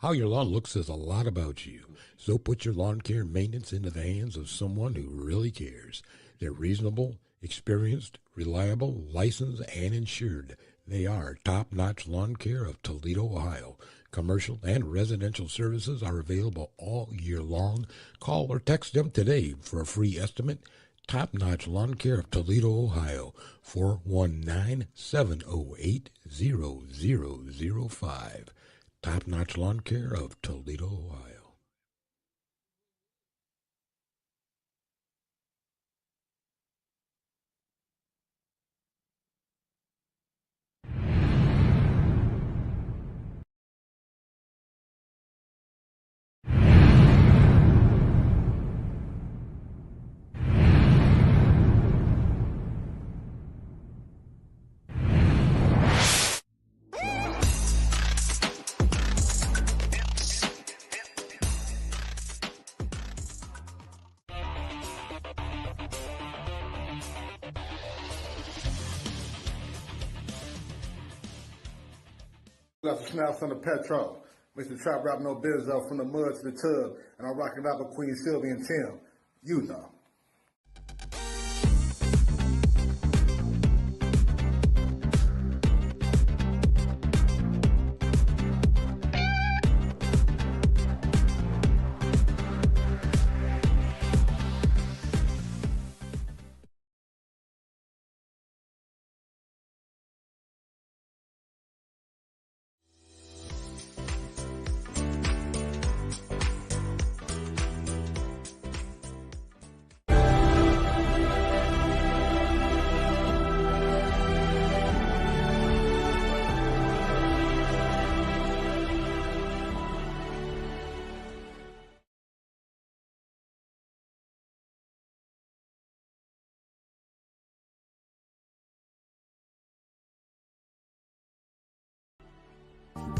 How your lawn looks says a lot about you, so put your lawn care maintenance into the hands of someone who really cares. They're reasonable, experienced, reliable, licensed, and insured. They are Top-Notch Lawn Care of Toledo, Ohio. Commercial and residential services are available all year long. Call or text them today for a free estimate. Top-Notch Lawn Care of Toledo, Ohio, 419-708-0005. Top-Notch Lawn Care of Toledo, Ohio. Got some snaps on the petrol. Mr. Trap Rap No Bizzo from the mud to the tub. And I'm rocking out with Queen Silvy and Tim. You know.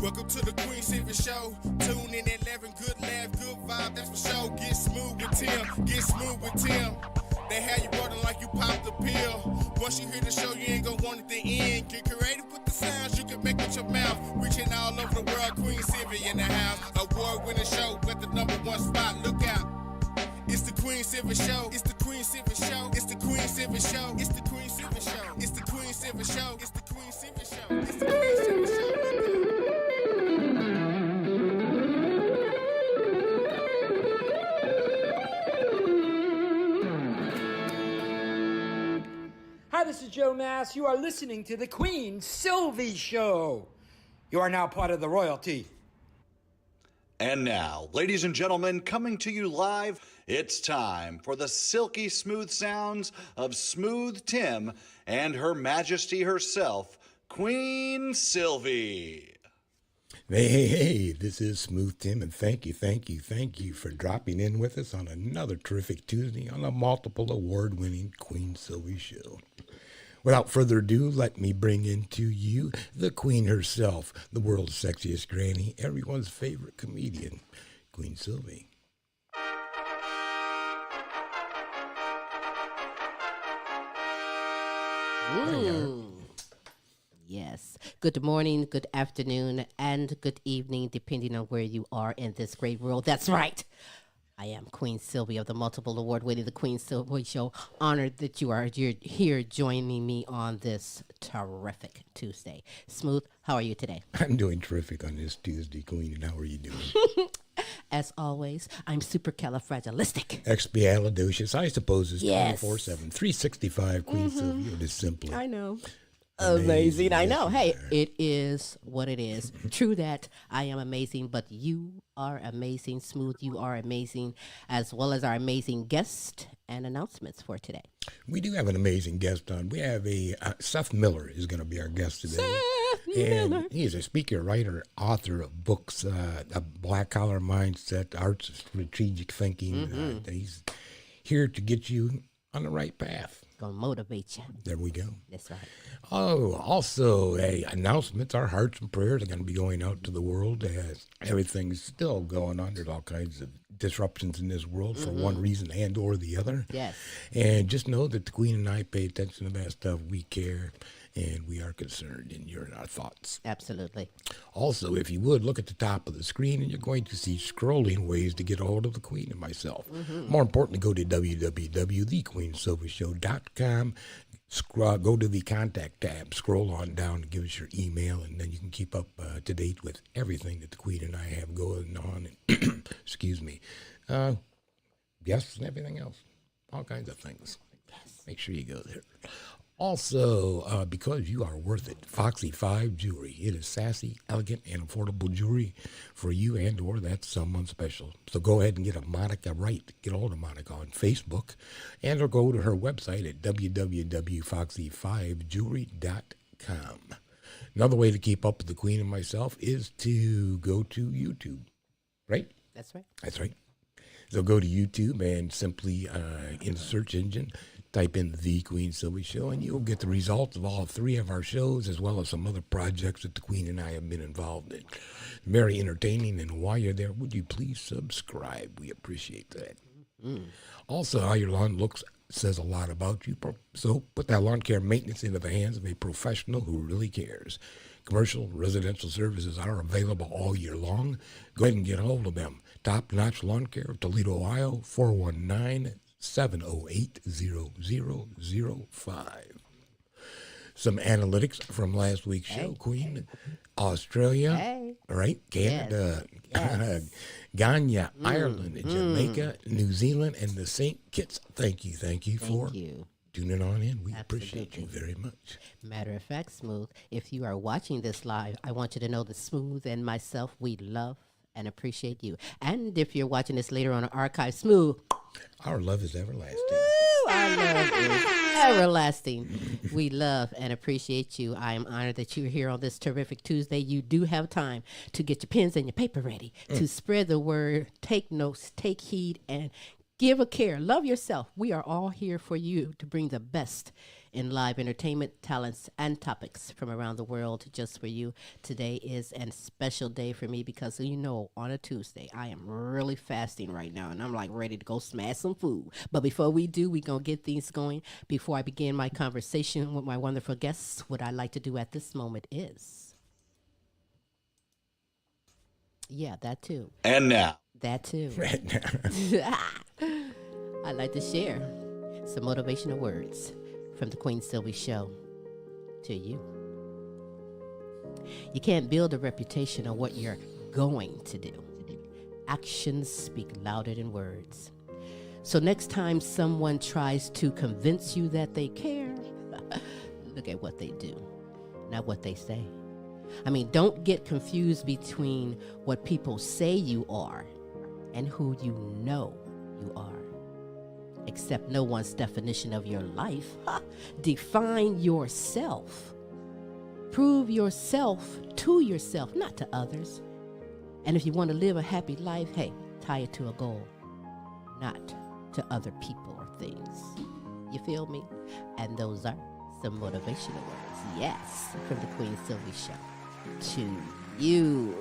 Welcome to the Queen Silvy Show. Tune in at 11, good laugh, good vibe, that's for sure. Get smooth with Tim, get smooth with Tim. They have you rolling like you popped the pill. Once you hear the show, you ain't gonna want it to end. Get creative with the sounds you can make with your mouth. Reaching all over the world, Queen Silvy in the house. Award-winning show, at the #1 spot, look out. It's the Queen Silvy Show. It's the Queen Silvy Show. It's the Queen Silvy Show. It's the Queen Silvy Show. It's the Queen Silvy Show. It's the Queen Silvy Show. It's the Queen Silvy Show. Hi, this is Joe Mass. You are listening to the Queen Silvy Show. You are now part of the royalty. And now, ladies and gentlemen, coming to you live, it's time for the silky smooth sounds of Smooth Tim and Her Majesty herself, Queen Silvy. Hey, this is Smooth Tim, and thank you for dropping in with us on another terrific Tuesday on the multiple award-winning Queen Silvy Show. Without further ado, let me bring into you the Queen herself, the world's sexiest granny, everyone's favorite comedian, Queen Silvy. Yes. Good morning, good afternoon, and good evening, depending on where you are in this great world. That's right. I am Queen Silvy of the multiple award-winning The Queen Silvy Show. Honored that you're here joining me on this terrific Tuesday. Smooth, how are you today? I'm doing terrific on this Tuesday, Queen, and how are you doing? As always, I'm supercalifragilistic. Expialidocious, I suppose, is Yes. 24/7, 365, Queen Silvy, it is simply. I know. Amazing. Amazing. I know. Yes, Hey, you are. it is what it is. True that I am amazing, but you are amazing. Smooth, you are amazing, as well as our amazing guest and announcements for today. We do have an amazing guest on. We have Seth Miller is going to be our guest today. Miller. And he is a speaker, writer, author of books, A Black Collar Mindset, Arts of Strategic Thinking. He's here to get you on the right path. Gonna motivate you. There we go. That's right. Oh, also, announcements. Our hearts and prayers are going to be going out to the world as everything's still going on. There's all kinds of disruptions in this world for one reason and or the other. Yes. And just know that the Queen and I pay attention to that stuff. We care, and we are concerned, and you're in our thoughts. Absolutely. Also, if you would, look at the top of the screen, and you're going to see scrolling ways to get a hold of the Queen and myself. More importantly, go to www.thequeenssilvyshow.com. Go to the contact tab, scroll on down and give us your email, and then you can keep up to date with everything that the Queen and I have going on. And excuse me. Guests and everything else. All kinds of things. Yes. Make sure you go there. Also, because you are worth it, Foxy 5 Jewelry. It is sassy, elegant, and affordable jewelry for you and or that's someone special. So go ahead and get a Monica right. Get a hold of Monica on Facebook and or go to her website at www.foxy5jewelry.com. Another way to keep up with the Queen and myself is to go to YouTube, right? That's right. That's right. So go to YouTube and simply in the search engine, type in The Queen Silvy Show, and you'll get the results of all three of our shows, as well as some other projects that the Queen and I have been involved in. Very entertaining, and while you're there, would you please subscribe? We appreciate that. Also, how your lawn looks says a lot about you, so put that lawn care maintenance into the hands of a professional who really cares. Commercial, residential services are available all year long. Go ahead and get a hold of them. Top Notch Lawn Care of Toledo, Ohio, 419-708-0005. Some analytics from last week's show, Queen. Australia, right? Canada, Ghana, Ireland, Jamaica, New Zealand, and the St. Kitts. Thank you for tuning on in. We appreciate you very much. Matter of fact, Smooth, if you are watching this live, I want you to know that Smooth and myself, we love and appreciate you. And if you're watching this later on an archive, Smooth, our love is everlasting. Woo, our love is everlasting. We love and appreciate you. I am honored that you're here on this terrific Tuesday. You do have time to get your pens and your paper ready to spread the word, take notes, take heed, and give a care. Love yourself. We are all here for you to bring the best in live entertainment, talents, and topics from around the world just for you. Today is a special day for me because, you know, on a Tuesday, I am really fasting right now, and I'm like ready to go smash some food. But before we do, we're going to get things going. Before I begin my conversation with my wonderful guests, what I like to do at this moment is... Yeah, that too. And now. That too. Right now. I'd like to share some motivational words from the Queen Silvy Show to you. You can't build a reputation on what you're going to do. Actions speak louder than words. So next time someone tries to convince you that they care, look at what they do, not what they say. I mean, don't get confused between what people say you are and who you know you are. Accept no one's definition of your life. Define yourself. Prove yourself to yourself, not to others. And if you want to live a happy life, hey, tie it to a goal, not to other people or things. You feel me? And those are some motivational words, yes, from the Queen Silvy Show to you.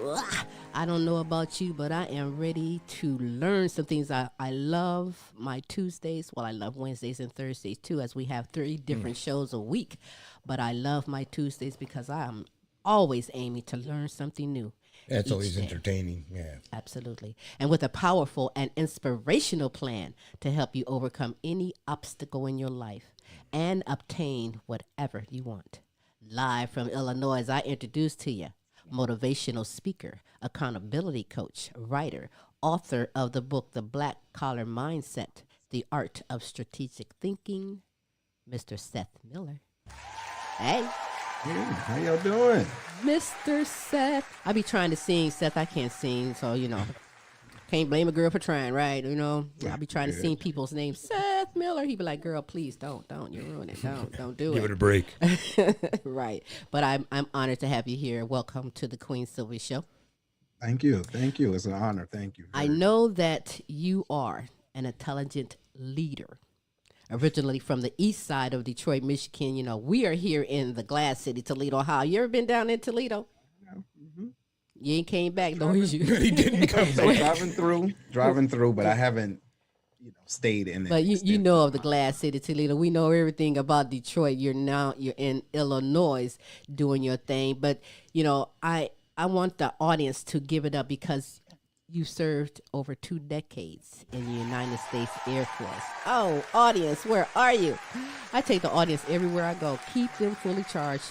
I don't know about you, but I am ready to learn some things. I love my Tuesdays. Well, I love Wednesdays and Thursdays too, as we have 3 different shows a week. But I love my Tuesdays because I'm always aiming to learn something new. That's always entertaining. Yeah. Absolutely. And with a powerful and inspirational plan to help you overcome any obstacle in your life and obtain whatever you want. Live from Illinois, I introduce to you motivational speaker, accountability coach, writer, author of the book, The Black Collar Mindset, The Art of Strategic Thinking, Mr. Seth Miller. Hey. Hey, how y'all doing? Mr. Seth. I be trying to sing, Seth. I can't sing, so, you know, can't blame a girl for trying, right? You know, I be trying to sing people's names. Seth Miller. He be like, girl, please don't. You ruin it. Don't do it. Give it a break. Right. But I'm honored to have you here. Welcome to the Queen Silvy Show. Thank you. It's an honor. Thank you. I know that you are an intelligent leader. Originally from the east side of Detroit, Michigan. You know, we are here in the Glass City, Toledo, Ohio. You ever been down in Toledo? Mm-hmm. You ain't came back, no issue. He didn't come So back. driving through, but I haven't, stayed in it. But you extended know of the amount. Glass City, Toledo. We know everything about Detroit. You're in Illinois doing your thing. But I want the audience to give it up because you served over 2 decades in the United States Air Force. Oh, audience, where are you? I take the audience everywhere I go. Keep them fully charged.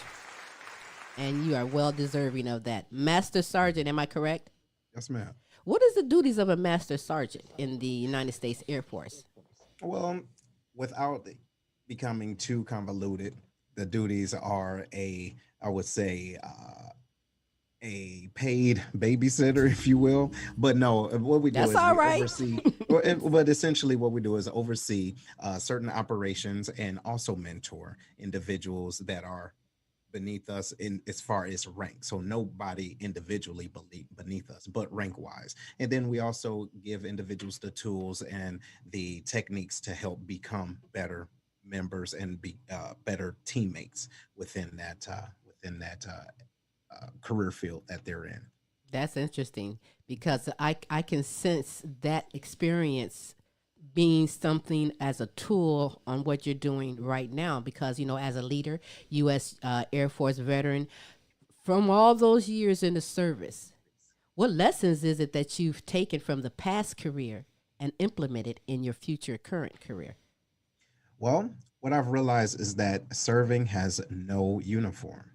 And you are well deserving of that. Master Sergeant, am I correct? Yes, ma'am. What is the duties of a Master Sergeant in the United States Air Force? Well, without becoming too convoluted, the duties are I would say, a paid babysitter, if you will. But no, what we do That's is all we right. oversee. But essentially, what we do is oversee certain operations and also mentor individuals that are beneath us in as far as rank. So nobody individually beneath us, but rank wise. And then we also give individuals the tools and the techniques to help become better members and be better teammates within that career field that they're in. That's interesting because I can sense that experience being something as a tool on what you're doing right now because as a leader, U.S. Air Force veteran, from all those years in the service, what lessons is it that you've taken from the past career and implemented in your future current career? Well, what I've realized is that serving has no uniform.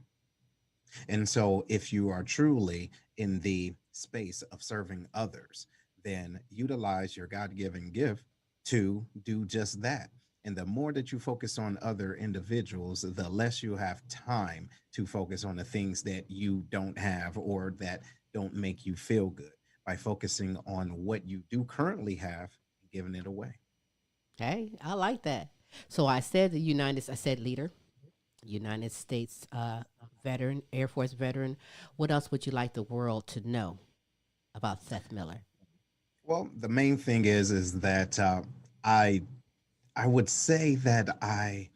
And so, if you are truly in the space of serving others, then utilize your God given gift to do just that. And the more that you focus on other individuals, the less you have time to focus on the things that you don't have or that don't make you feel good by focusing on what you do currently have and giving it away. Hey, I like that. So I said leader, United States veteran, Air Force veteran. What else would you like the world to know about Seth Miller? Well, the main thing is that I I would say that I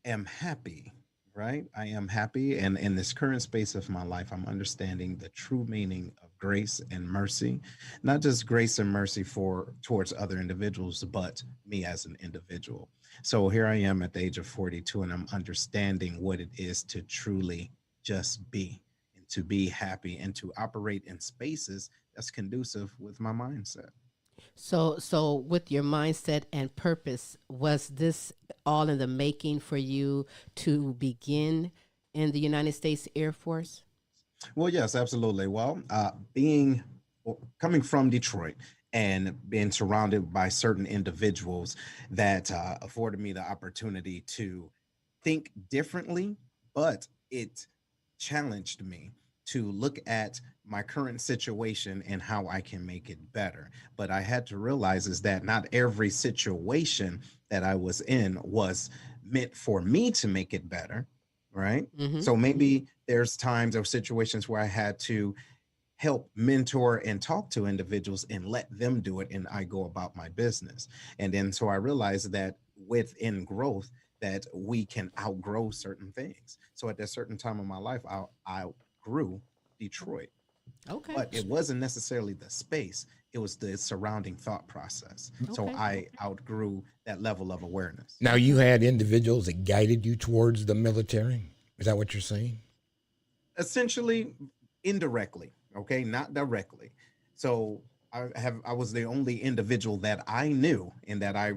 am happy, right? I am happy. And in this current space of my life, I'm understanding the true meaning of grace and mercy, not just grace and mercy for towards other individuals, but me as an individual. So here I am at the age of 42, and I'm understanding what it is to truly just be and to be happy and to operate in spaces that's conducive with my mindset. So with your mindset and purpose, was this all in the making for you to begin in the United States Air Force? Well, yes, absolutely. Well, being coming from Detroit and being surrounded by certain individuals that afforded me the opportunity to think differently, but it challenged me to look at my current situation and how I can make it better. But I had to realize is that not every situation that I was in was meant for me to make it better, right? Mm-hmm. So maybe there's times or situations where I had to help mentor and talk to individuals and let them do it and I go about my business. And then so I realized that within growth that we can outgrow certain things. So at a certain time of my life, I outgrew Detroit, Okay. but it wasn't necessarily the space. It was the surrounding thought process. So Okay. I outgrew that level of awareness. Now, you had individuals that guided you towards the military. Is that what you're saying? Essentially, indirectly, okay, not directly. So I was the only individual that I knew and that I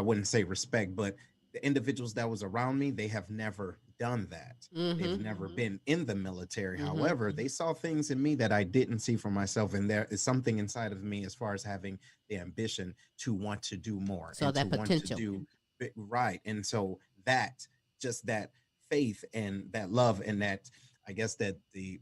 wouldn't say respect, but the individuals that was around me, they have never done that. They've Mm-hmm. never been in the military. Mm-hmm. However, they saw things in me that I didn't see for myself, and there is something inside of me as far as having the ambition to want to do more So and to that want to potential. do right. And so that just that faith and that love and that I guess that the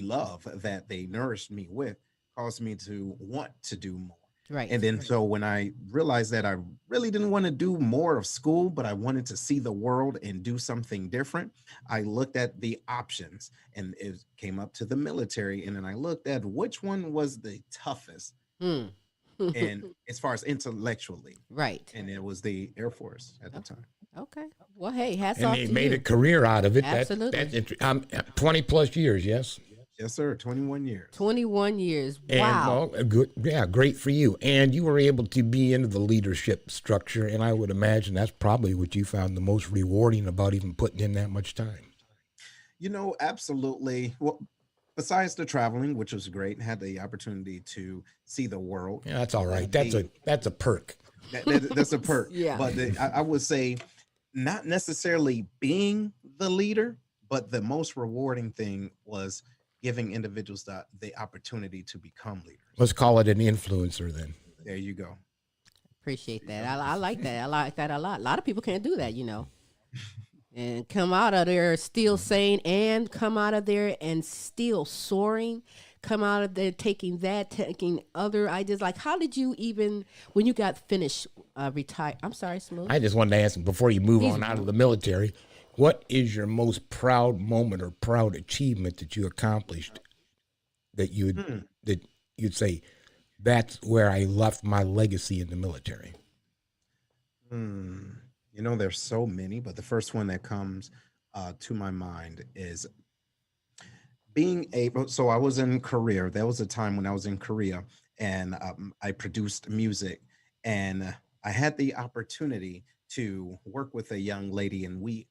love that they nourished me with caused me to want to do more. And Right. then so when I realized that I really didn't want to do more of school, but I wanted to see the world and do something different, I looked at the options and it came up to the military. And then I looked at which one was the toughest Hmm. and as far as intellectually, Right. and it was the Air Force at the time. Okay. Well, hey, hats And off they to made you. a career out of it. Absolutely. That's 20 plus years, yes? Yes, sir. 21 years. 21 years. And Wow. well, good, yeah, great for you. And you were able to be into the leadership structure, and I would imagine that's probably what you found the most rewarding about even putting in that much time. Absolutely. Well, besides the traveling, which was great, had the opportunity to see the world. Yeah, that's all right. That's a perk. That's a perk. Yeah. But I would say not necessarily being the leader, but the most rewarding thing was giving individuals the opportunity to become leaders. Let's call it an influencer then. There you go. Appreciate that. I like that. I like that a lot. A lot of people can't do that, and come out of there still sane and come out of there and still soaring. Come out of there taking other ideas. Like, how did you even, when you got finished, retire? I'm sorry, Smooth. I just wanted to ask, before you move on out of the military, what is your most proud moment or proud achievement that you accomplished that you'd say, that's where I left my legacy in the military? There's so many, but the first one that comes to my mind is being able. So I was in Korea. There was a time when I was in Korea, and I produced music, and I had the opportunity to work with a young lady, and we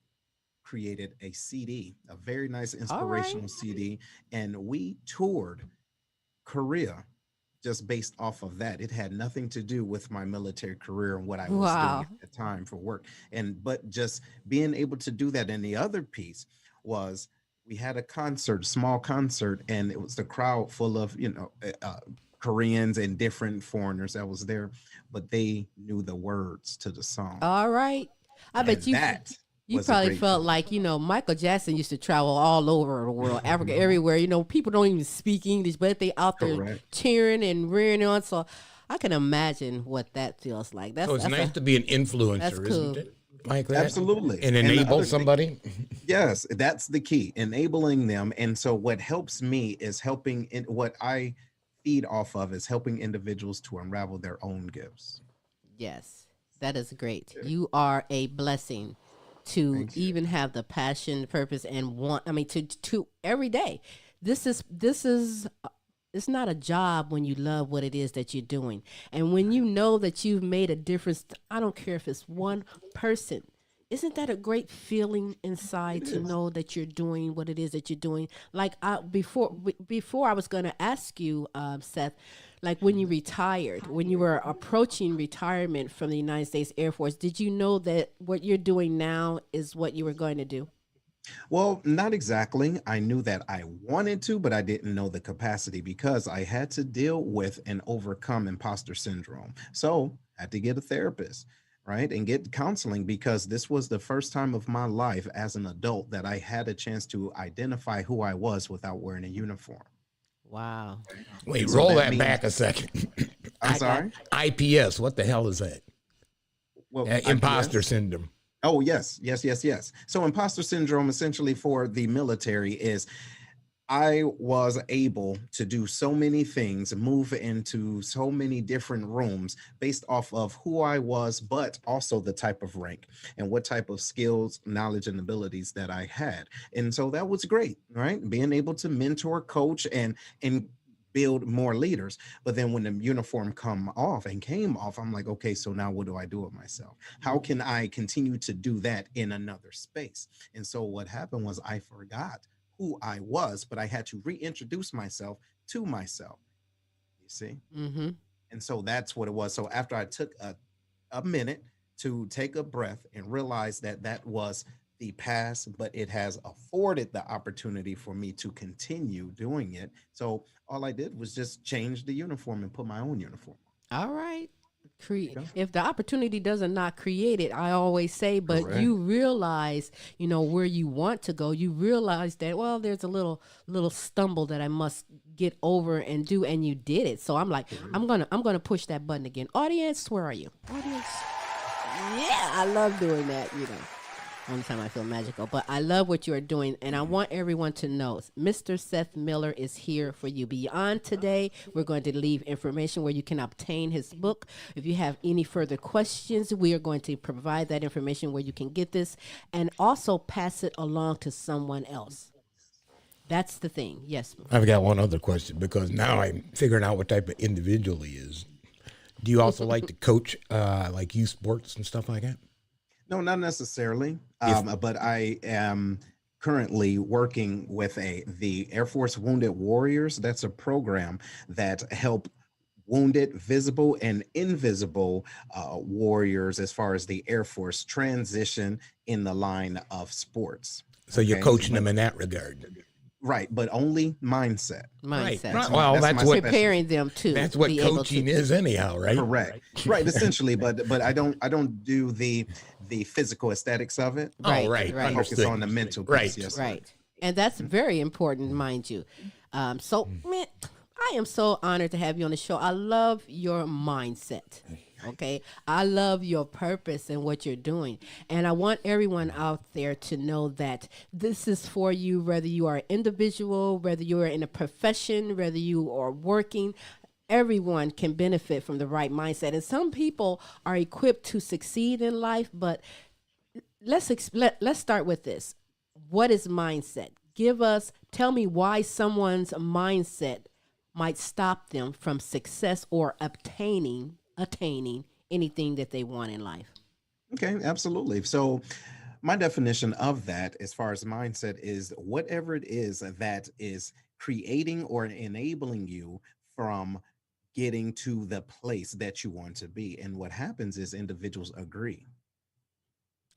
created a CD, a very nice inspirational CD, and we toured Korea just based off of that. It had nothing to do with my military career and what I was doing at the time for work. But just being able to do that. And the other piece was we had a small concert, and it was the crowd full of, Koreans and different foreigners that was there, but they knew the words to the song. All right. I bet you probably felt like, Michael Jackson used to travel all over the world, Africa, everywhere. People don't even speak English, but they out there cheering and rearing on. So I can imagine what that feels like. So it's nice to be an influencer, isn't it? Like that? Absolutely. And enable somebody? Yes, that's the key, enabling them. And so what helps me is what I feed off of is helping individuals to unravel their own gifts. Yes, that is great. You are a blessing to even have the passion, purpose, and to every day. This is it's not a job when you love what it is that you're doing. And when you know that you've made a difference, I don't care if it's one person. Isn't that a great feeling inside to know that you're doing what it is that you're doing? Like before I was going to ask you, Seth, like when you retired, when you were approaching retirement from the United States Air Force, did you know that what you're doing now is what you were going to do? Well, not exactly. I knew that I wanted to, but I didn't know the capacity because I had to deal with and overcome imposter syndrome. So I had to get a therapist, right? And get counseling because this was the first time of my life as an adult that I had a chance to identify who I was without wearing a uniform. Wow. Wait, so roll that back a second. I'm sorry? IPS, what the hell is that? Well, imposter syndrome. Oh, yes. So imposter syndrome essentially for the military is I was able to do so many things, move into so many different rooms based off of who I was, but also the type of rank and what type of skills, knowledge, and abilities that I had. And so that was great, right? Being able to mentor, coach, and build more leaders. But then when the uniform came off, I'm like, okay, so now what do I do with myself? How can I continue to do that in another space? And so what happened was I forgot who I was, but I had to reintroduce myself to myself. You see? Mm-hmm. And so that's what it was. So after I took a minute to take a breath and realize that was the past, but it has afforded the opportunity for me to continue doing it. So all I did was just change the uniform and put my own uniform on. All right. If the opportunity doesn't not create it, I always say, but correct. You realize, where you want to go. You realize that, well, there's a little stumble that I must get over and do, and you did it. So I'm like, I'm gonna push that button again. Audience, where are you? Audience. Yeah, I love doing that, Only time I feel magical. But I love what you are doing, and I want everyone to know Mr. Seth Miller is here for you. Beyond today, we're going to leave information where you can obtain his book. If you have any further questions, we are going to provide that information where you can get this, and also pass it along to someone else. That's the thing. Yes. I've got one other question, because now I'm figuring out what type of individual he is. Do you also like to coach like youth sports and stuff like that? No, not necessarily. But I am currently working with the Air Force Wounded Warriors. That's a program that help wounded, visible, and invisible warriors, as far as the Air Force, transition in the line of sports. So you're coaching them in that regard. Right, but only mindset. Mindset. Right. Well, that's what preparing them to. That's what be able coaching to, is, anyhow, right? Correct. Right, essentially, but I don't do the physical aesthetics of it. Right, Oh, right. right. I focus Understood. on the mental piece. Right. Yes. Right. And that's very important, mind you. So, man, I am so honored to have you on the show. I love your mindset. Okay. I love your purpose and what you're doing. And I want everyone out there to know that this is for you, whether you are an individual, whether you are in a profession, whether you are working. Everyone can benefit from the right mindset. And some people are equipped to succeed in life, but let's start with this. What is mindset? Tell me why someone's mindset might stop them from success or attaining anything that they want in life. Okay, absolutely. So my definition of that, as far as mindset, is whatever it is that is creating or enabling you from getting to the place that you want to be. And what happens is individuals agree.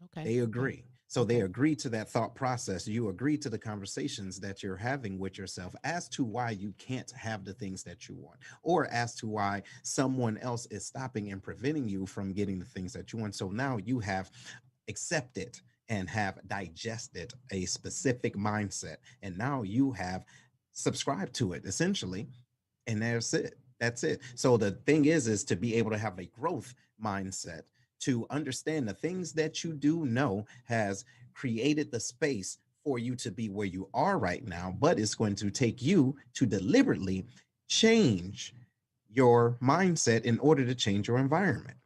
Okay. They agree. So they agree to that thought process. You agree to the conversations that you're having with yourself as to why you can't have the things that you want, or as to why someone else is stopping and preventing you from getting the things that you want. So now you have accepted and have digested a specific mindset, and now you have subscribed to it, essentially. And that's it. That's it. So the thing is to be able to have a growth mindset, to understand the things that you do know has created the space for you to be where you are right now, but it's going to take you to deliberately change your mindset in order to change your environment.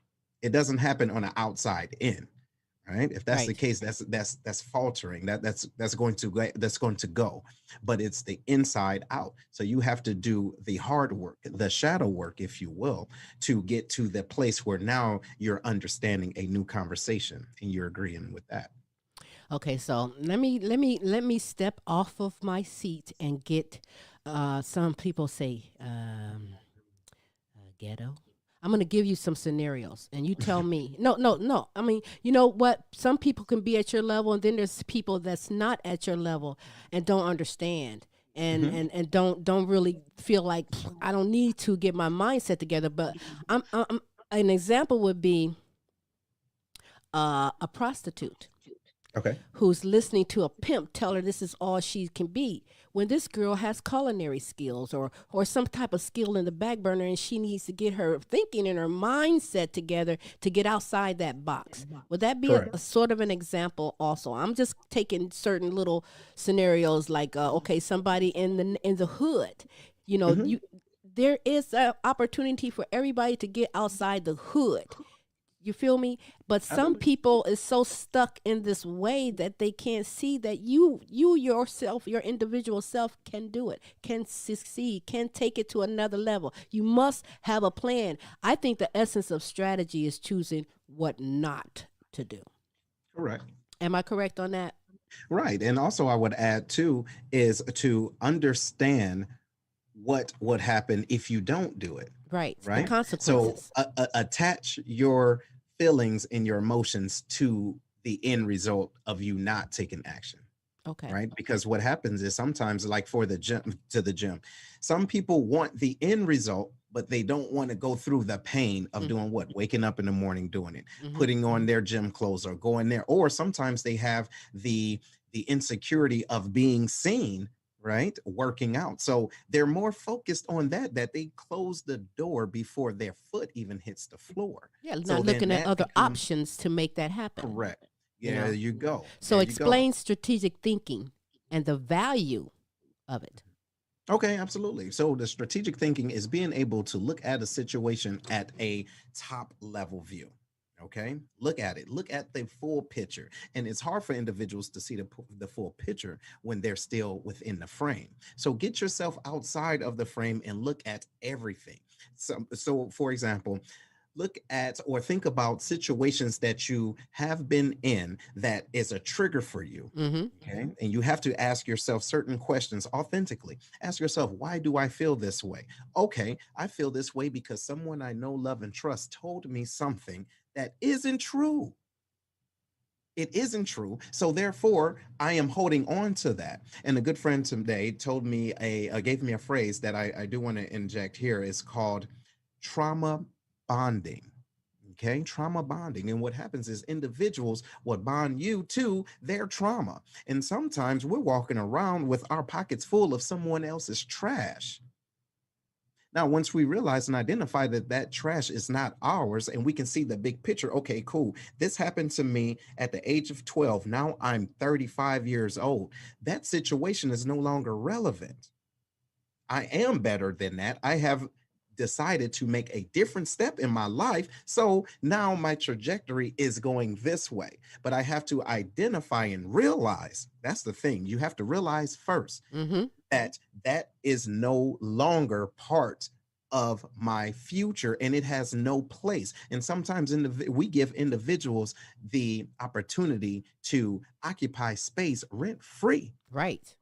It doesn't happen on the outside in, right? If that's the case, that's faltering. That's going to go, but it's the inside out. So you have to do the hard work, the shadow work, if you will, to get to the place where now you're understanding a new conversation and you're agreeing with that. Okay, so let me step off of my seat and get some people say ghetto. I'm going to give you some scenarios, and you tell me. No. I mean, you know what? Some people can be at your level, and then there's people that's not at your level and don't understand, and don't really feel like I don't need to get my mindset together. But I'm an example would be a prostitute. Okay. Who's listening to a pimp tell her this is all she can be, when this girl has culinary skills or some type of skill in the back burner, and she needs to get her thinking and her mindset together to get outside that box. Would that be a sort of an example also? I'm just taking certain little scenarios like, okay, somebody in the hood, you know, there is an opportunity for everybody to get outside the hood. You feel me? But some people is so stuck in this way that they can't see that you yourself, your individual self can do it, can succeed, can take it to another level. You must have a plan. I think the essence of strategy is choosing what not to do. Correct. Am I correct on that? Right. And also I would add too, is to understand what would happen if you don't do it. Right. Right. The consequences. So attach your feelings and your emotions to the end result of you not taking action. Okay. Right. Because what happens is sometimes, like for the gym, some people want the end result, but they don't want to go through the pain of doing what? Waking up in the morning, doing it, putting on their gym clothes or going there. Or sometimes they have the insecurity of being seen, right, working out. So they're more focused on that they close the door before their foot even hits the floor. Yeah, So not looking at other becomes, options to make that happen. correct. You There know. you go. So There you go. explain strategic thinking and the value of it. Okay, absolutely. So the strategic thinking is being able to look at a situation at a top level view. Okay, look at it. Look at the full picture, and it's hard for individuals to see the full picture when they're still within the frame. So get yourself outside of the frame and look at everything. So for example, look at or think about situations that you have been in that is a trigger for you. Mm-hmm. Okay. And you have to ask yourself certain questions authentically. Ask yourself, why do I feel this way? Okay, I feel this way because someone I know, love, and trust told me something that isn't true. It isn't true. So therefore, I am holding on to that. And a good friend today told me gave me a phrase that I do want to inject here. It's called trauma bonding. Okay, trauma bonding. And what happens is individuals would bond you to their trauma. And sometimes we're walking around with our pockets full of someone else's trash. Now, once we realize and identify that that trash is not ours and we can see the big picture, okay, cool. This happened to me at the age of 12. Now I'm 35 years old. That situation is no longer relevant. I am better than that. I have decided to make a different step in my life. So now my trajectory is going this way. But I have to identify and realize that's the thing. You have to realize first Mm-hmm. that that is no longer part of my future and it has no place. And sometimes we give individuals the opportunity to occupy space rent free. Right.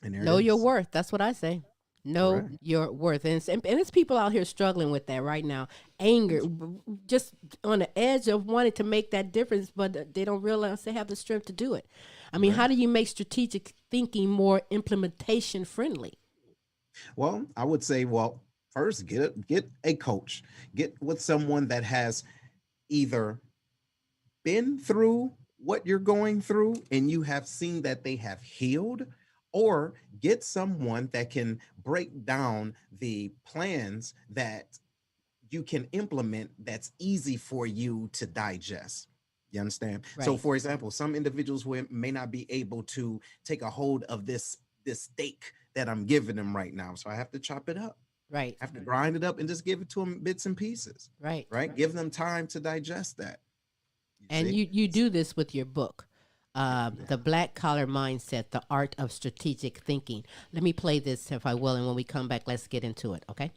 And there Know it your is. worth. That's what I say. Know Correct. your worth. And it's people out here struggling with that right now. Anger, just on the edge of wanting to make that difference, but they don't realize they have the strength to do it. I mean, how do you make strategic thinking more implementation friendly? Well, I would say, well, first get a coach, get with someone that has either been through what you're going through and you have seen that they have healed, or get someone that can break down the plans that you can implement that's easy for you to digest. You understand? So, Right. for example, some individuals may not be able to take a hold of this steak that I'm giving them right now. So I have to chop it up. Right. I have to grind it up and just give it to them bits and pieces. Right. Right? Give them time to digest that. And See? you do this with your book, The Black Collar Mindset, The Art of Strategic Thinking. Let me play this, if I will, and when we come back, let's get into it, okay?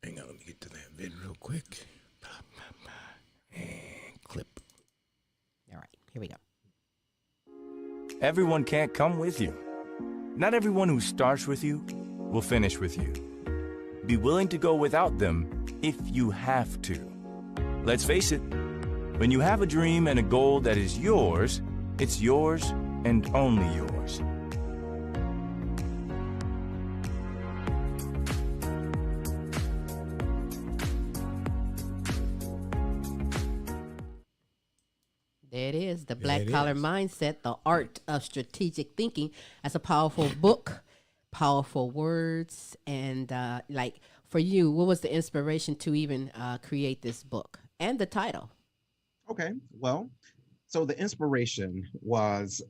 Hang on, let me get to that vid real quick. And clip. All right, here we go. Everyone can't come with you. Not everyone who starts with you will finish with you. Be willing to go without them if you have to. Let's face it, when you have a dream and a goal that is yours, it's yours and only yours. There it is, The There Black it Collar is. Mindset, The Art of Strategic Thinking. That's a powerful book, powerful words. And like for you, what was the inspiration to even create this book and the title? Okay. Well, so the inspiration was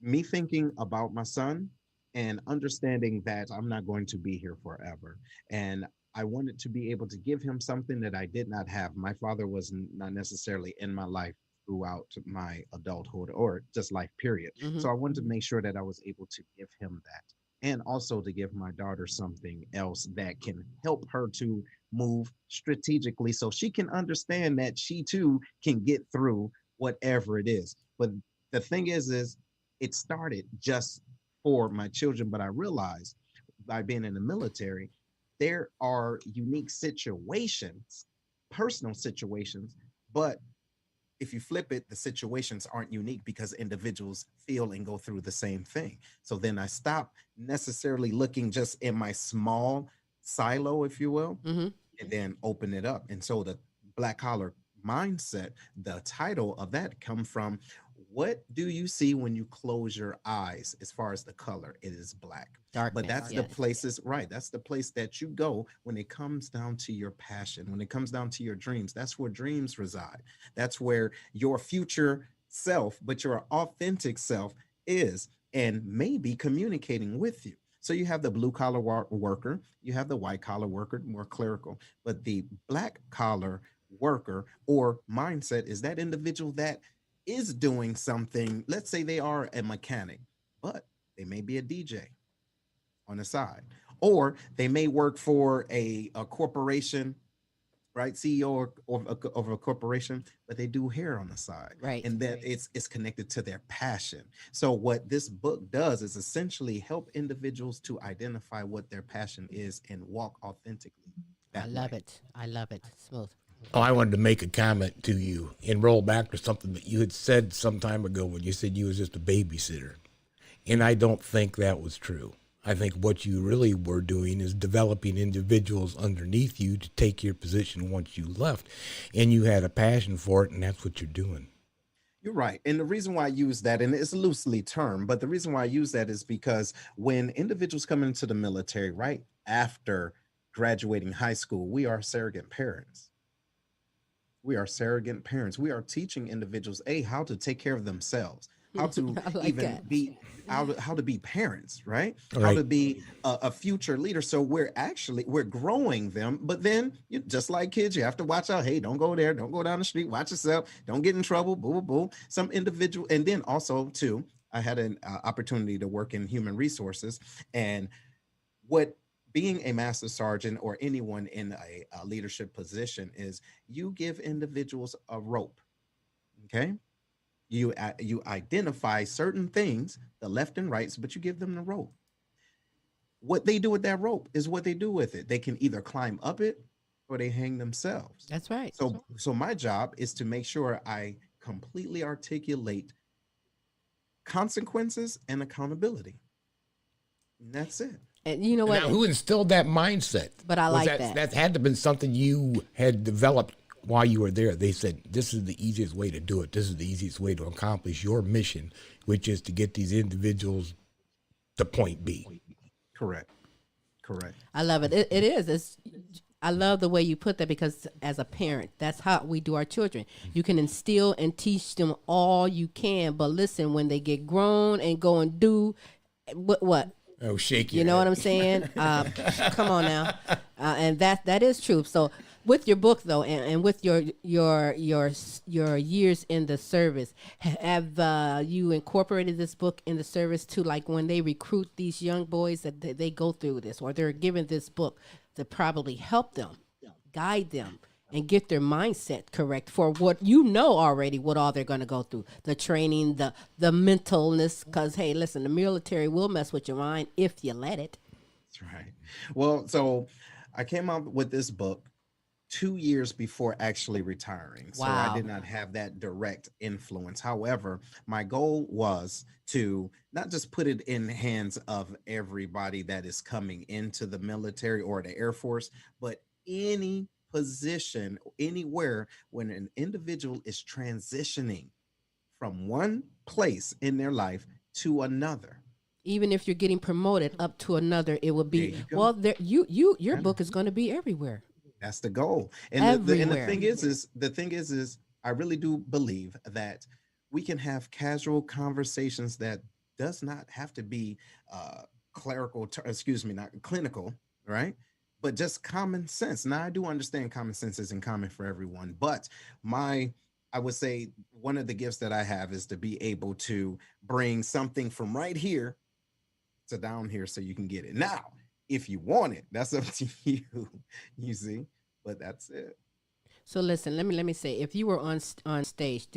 me thinking about my son and understanding that I'm not going to be here forever. And I wanted to be able to give him something that I did not have. My father was not necessarily in my life throughout my adulthood or just life period. Mhm. So I wanted to make sure that I was able to give him that and also to give my daughter something else that can help her to move strategically so she can understand that she too can get through whatever it is. But the thing is it started just for my children, but I realized by being in the military, there are unique situations, personal situations, but if you flip it, the situations aren't unique because individuals feel and go through the same thing. So then I stop necessarily looking just in my small silo, if you will, Mm-hmm. and then open it up. And so the black collar mindset, the title of that come from what do you see when you close your eyes as far as the color? It is black. Darkness. But that's the yes. places, right? That's the place that you go when it comes down to your passion, when it comes down to your dreams. That's where dreams reside. That's where your future self, but your authentic self is and may be communicating with you. So you have the blue collar worker, you have the white collar worker, more clerical, but the black collar worker or mindset is that individual that is doing something. Let's say they are a mechanic, but they may be a DJ on the side, or they may work for a corporation, right? CEO of a corporation, but they do hair on the side, Right. and that it's connected to their passion. So what this book does is essentially help individuals to identify what their passion is and walk authentically. I love it. I love it. Smooth. Oh, I wanted to make a comment to you and roll back to something that you had said some time ago when you said you was just a babysitter. And I don't think that was true. I think what you really were doing is developing individuals underneath you to take your position once you left. And you had a passion for it, and that's what you're doing. You're right. And the reason why I use that, and it's loosely termed, but the reason why I use that is because when individuals come into the military right after graduating high school, we are surrogate parents. We are surrogate parents. We are teaching individuals how to take care of themselves, how to like even that. be how to be parents, right? How Right. to be a future leader. So we're growing them, but then you just like kids, you have to watch out. Hey, don't go there, don't go down the street, watch yourself, don't get in trouble. Boo, boo, boo. Some individual, and then also too, I had an opportunity to work in human resources, and what being a master sergeant or anyone in a leadership position is you give individuals a rope. Okay, you identify certain things, the left and rights, but you give them the rope. What they do with that rope is what they do with it. They can either climb up it or they hang themselves. That's right. So my job is to make sure I completely articulate consequences and accountability. And that's it. And you know what? Now, who instilled that mindset? But I like that. That had to have been something you had developed while you were there. They said, this is the easiest way to do it. This is the easiest way to accomplish your mission, which is to get these individuals to point B. Correct. I love it. It is. I love the way you put that because as a parent, that's how we do our children. You can instill and teach them all you can, but listen, when they get grown and go and do what? Oh, shake You know what I'm saying? Come on now, and that is true. So with your book though, and with your years in the service, have you incorporated this book in the service too? Like when they recruit these young boys that they go through this, or they're given this book to probably help them, guide them, and get their mindset correct for what you know already, what all they're going to go through, the training, the mentalness. Because hey, listen, the military will mess with your mind if you let it. That's right. Well, so I came out with this book 2 years before actually retiring. So Wow. I did not have that direct influence. However, my goal was to not just put it in the hands of everybody that is coming into the military or the Air Force, but any position, anywhere when an individual is transitioning from one place in their life to another. Even if you're getting promoted up to another, it will There be you go. well. Your book is going to be everywhere. That's the goal. And the Everywhere. thing is, I really do believe that we can have casual conversations that does not have to be not clinical, right? But just common sense. Now I do understand common sense isn't common for everyone, but I would say one of the gifts that I have is to be able to bring something from right here to down here so you can get it. Now, if you want it, that's up to you. You see, but that's it. So listen, let me say, if you were on stage,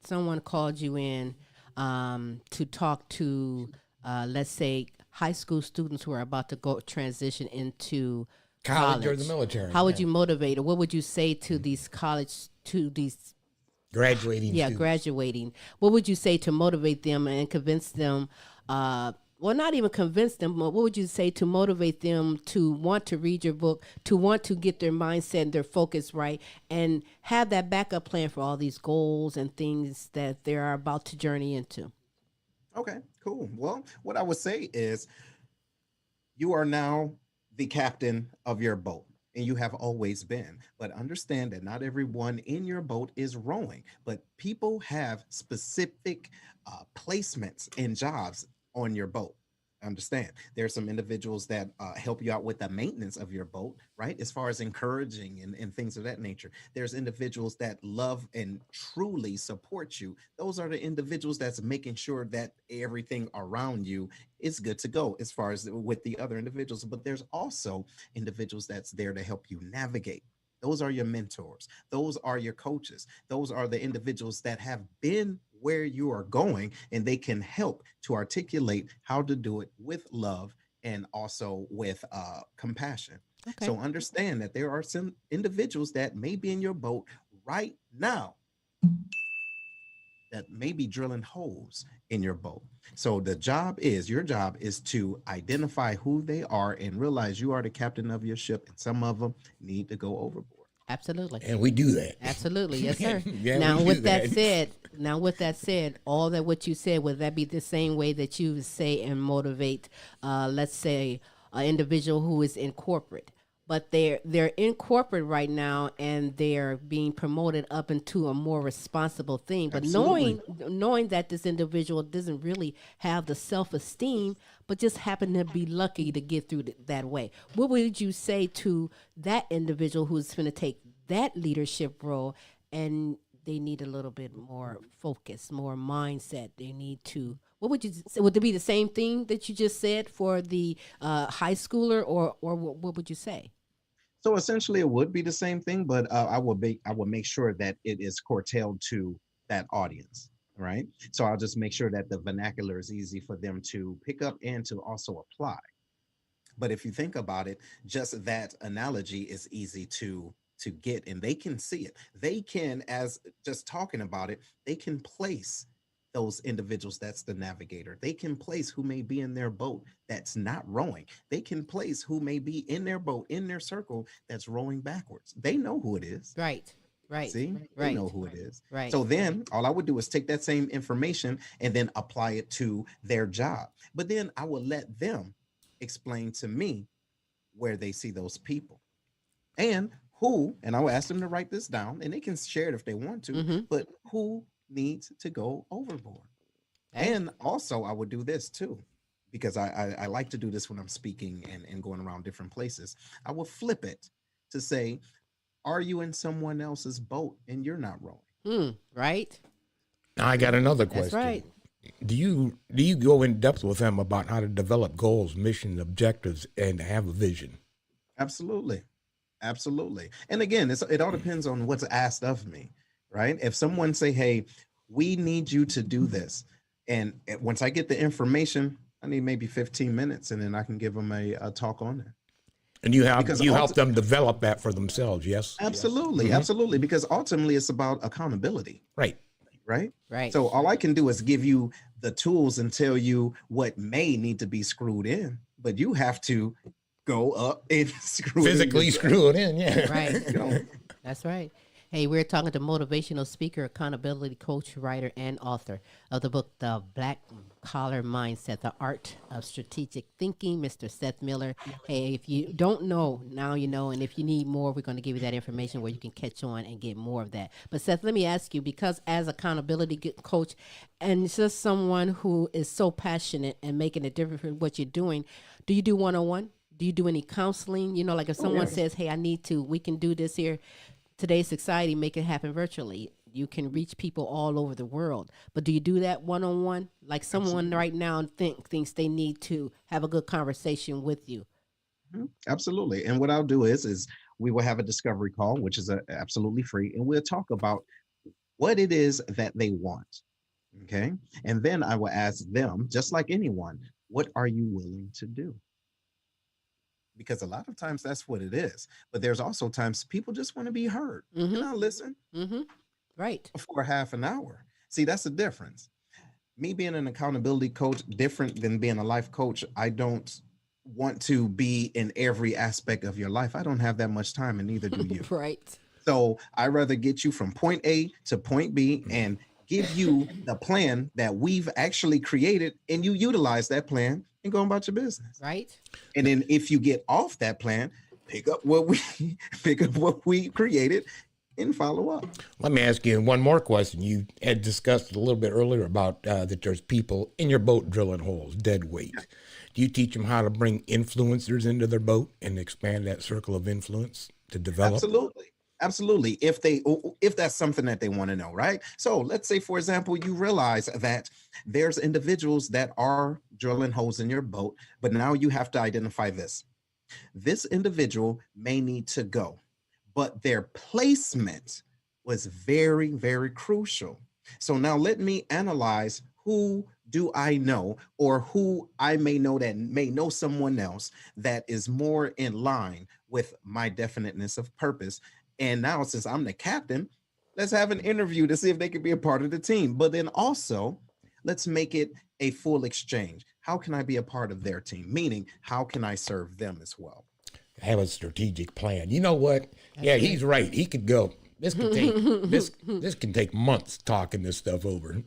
someone called you in to talk to, let's say, high school students who are about to go transition into College or the military. How would you motivate, or what would you say to these graduating students? graduating? What would you say to motivate them and convince them? Well, not even convince them, but what would you say to motivate them to want to read your book, to want to get their mindset and their focus right, and have that backup plan for all these goals and things that they are about to journey into? Okay, cool. Well, what I would say is you are now the captain of your boat. and you have always been. But understand that not everyone in your boat is rowing, but people have specific placements and jobs on your boat. Understand, there are some individuals that help you out with the maintenance of your boat, right? As far as encouraging and things of that nature. There's individuals that love and truly support you. Those are the individuals that's making sure that everything around you is good to go as far as with the other individuals. But there's also individuals that's there to help you navigate. Those are your mentors. Those are your coaches. Those are the individuals that have been where you are going, and they can help to articulate how to do it with love and also with compassion. Okay. So understand that there are some individuals that may be in your boat right now that may be drilling holes in your boat. So your job is to identify who they are and realize you are the captain of your ship, and some of them need to go overboard. Absolutely. And we do that. Absolutely. Yes, sir. Yeah, now, we do with that that. said, all that what you said, would that be the same way that you would say and motivate, let's say, an individual who is in corporate, but they're in corporate right now and they're being promoted up into a more responsible thing. But knowing that this individual doesn't really have the self-esteem, but just happen to be lucky to get through that way, what would you say to that individual who's going to take that leadership role and they need a little bit more focus, more mindset? They need to. What would you say? Would it be the same thing that you just said for the high schooler, or what would you say? So essentially, it would be the same thing, but I would make sure that it is curtailed to that audience, right? So I'll just make sure that the vernacular is easy for them to pick up and to also apply. But if you think about it, just that analogy is easy to get, and they can see it. They can, as just talking about it, they can place those individuals that's the navigator. They can place who may be in their boat that's not rowing. They can place who may be in their boat, in their circle, that's rowing backwards. They know who it is. Right. See, right. They know who it is. Right. So then all I would do is take that same information and then apply it to their job. But then I will let them explain to me where they see those people and who, and I will ask them to write this down, and they can share it if they want to, but who needs to go overboard. And also I would do this too, because I like to do this when I'm speaking and going around different places. I will flip it to say, are you in someone else's boat and you're not rowing? Right. Now I got another question. That's right. Do you go in depth with them about how to develop goals, missions, objectives, and have a vision? Absolutely. And again, it all depends on what's asked of me. Right? If someone say, hey, we need you to do this. And once I get the information, I need maybe 15 minutes and then I can give them a talk on it. And you help them develop that for themselves, yes? Absolutely. Absolutely. Because ultimately it's about accountability. Right. So all I can do is give you the tools and tell you what may need to be screwed in, but you have to go up and physically screw it in. Yeah. Right. That's right. Hey, we're talking to motivational speaker, accountability coach, writer, and author of the book, The Black Collar Mindset, The Art of Strategic Thinking, Mr. Seth Miller. Hey, if you don't know, now you know, and if you need more, we're going to give you that information where you can catch on and get more of that. But Seth, let me ask you, because as accountability coach and just someone who is so passionate and making a difference in what you're doing, do you do one-on-one? Do you do any counseling? You know, like if someone says, hey, we can do this here. Today's society, make it happen virtually. You can reach people all over the world. But do you do that one-on-one? Like someone right now thinks they need to have a good conversation with you. Absolutely. And what I'll do is we will have a discovery call, which is absolutely free. And we'll talk about what it is that they want. Okay. And then I will ask them, just like anyone, what are you willing to do? Because a lot of times that's what it is. But there's also times people just want to be heard. And I'll listen. Right. For half an hour. See, that's the difference. Me being an accountability coach, different than being a life coach. I don't want to be in every aspect of your life. I don't have that much time, and neither do you. Right. So I'd rather get you from point A to point B and give you the plan that we've actually created, and you utilize that plan and go about your business. Right. And then if you get off that plan, pick up what we pick up what we created and follow up. Let me ask you one more question. You had discussed a little bit earlier about that there's people in your boat drilling holes, dead weight. Do you teach them how to bring influencers into their boat and expand that circle of influence to develop? Absolutely. If that's something that they want to know, right? So let's say, for example, you realize that there's individuals that are drilling holes in your boat, but now you have to identify this. This individual may need to go, but their placement was very, very crucial. So now let me analyze who do I know, or who I may know that may know someone else that is more in line with my definiteness of purpose. And now, since I'm the captain, let's have an interview to see if they could be a part of the team. But then also, let's make it a full exchange. How can I be a part of their team? Meaning, how can I serve them as well? Have a strategic plan. You know what? Yeah, he's right. He could go. This can take this can take months talking this stuff over.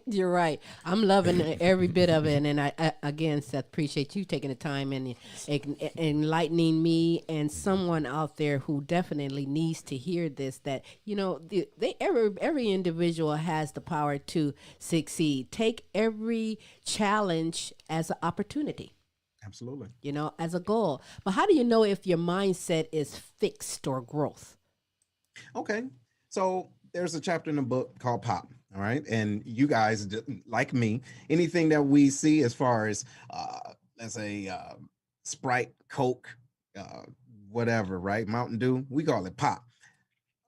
You're right. I'm loving every bit of it, and I again, Seth, appreciate you taking the time and enlightening me and someone out there who definitely needs to hear this. That every individual has the power to succeed. Take every challenge as an opportunity. Absolutely. As a goal. But how do you know if your mindset is fixed or growth? Okay, so there's a chapter in the book called Pop, all right? And you guys, like me, anything that we see as far as, let's say, Sprite, Coke, whatever, right? Mountain Dew, we call it Pop.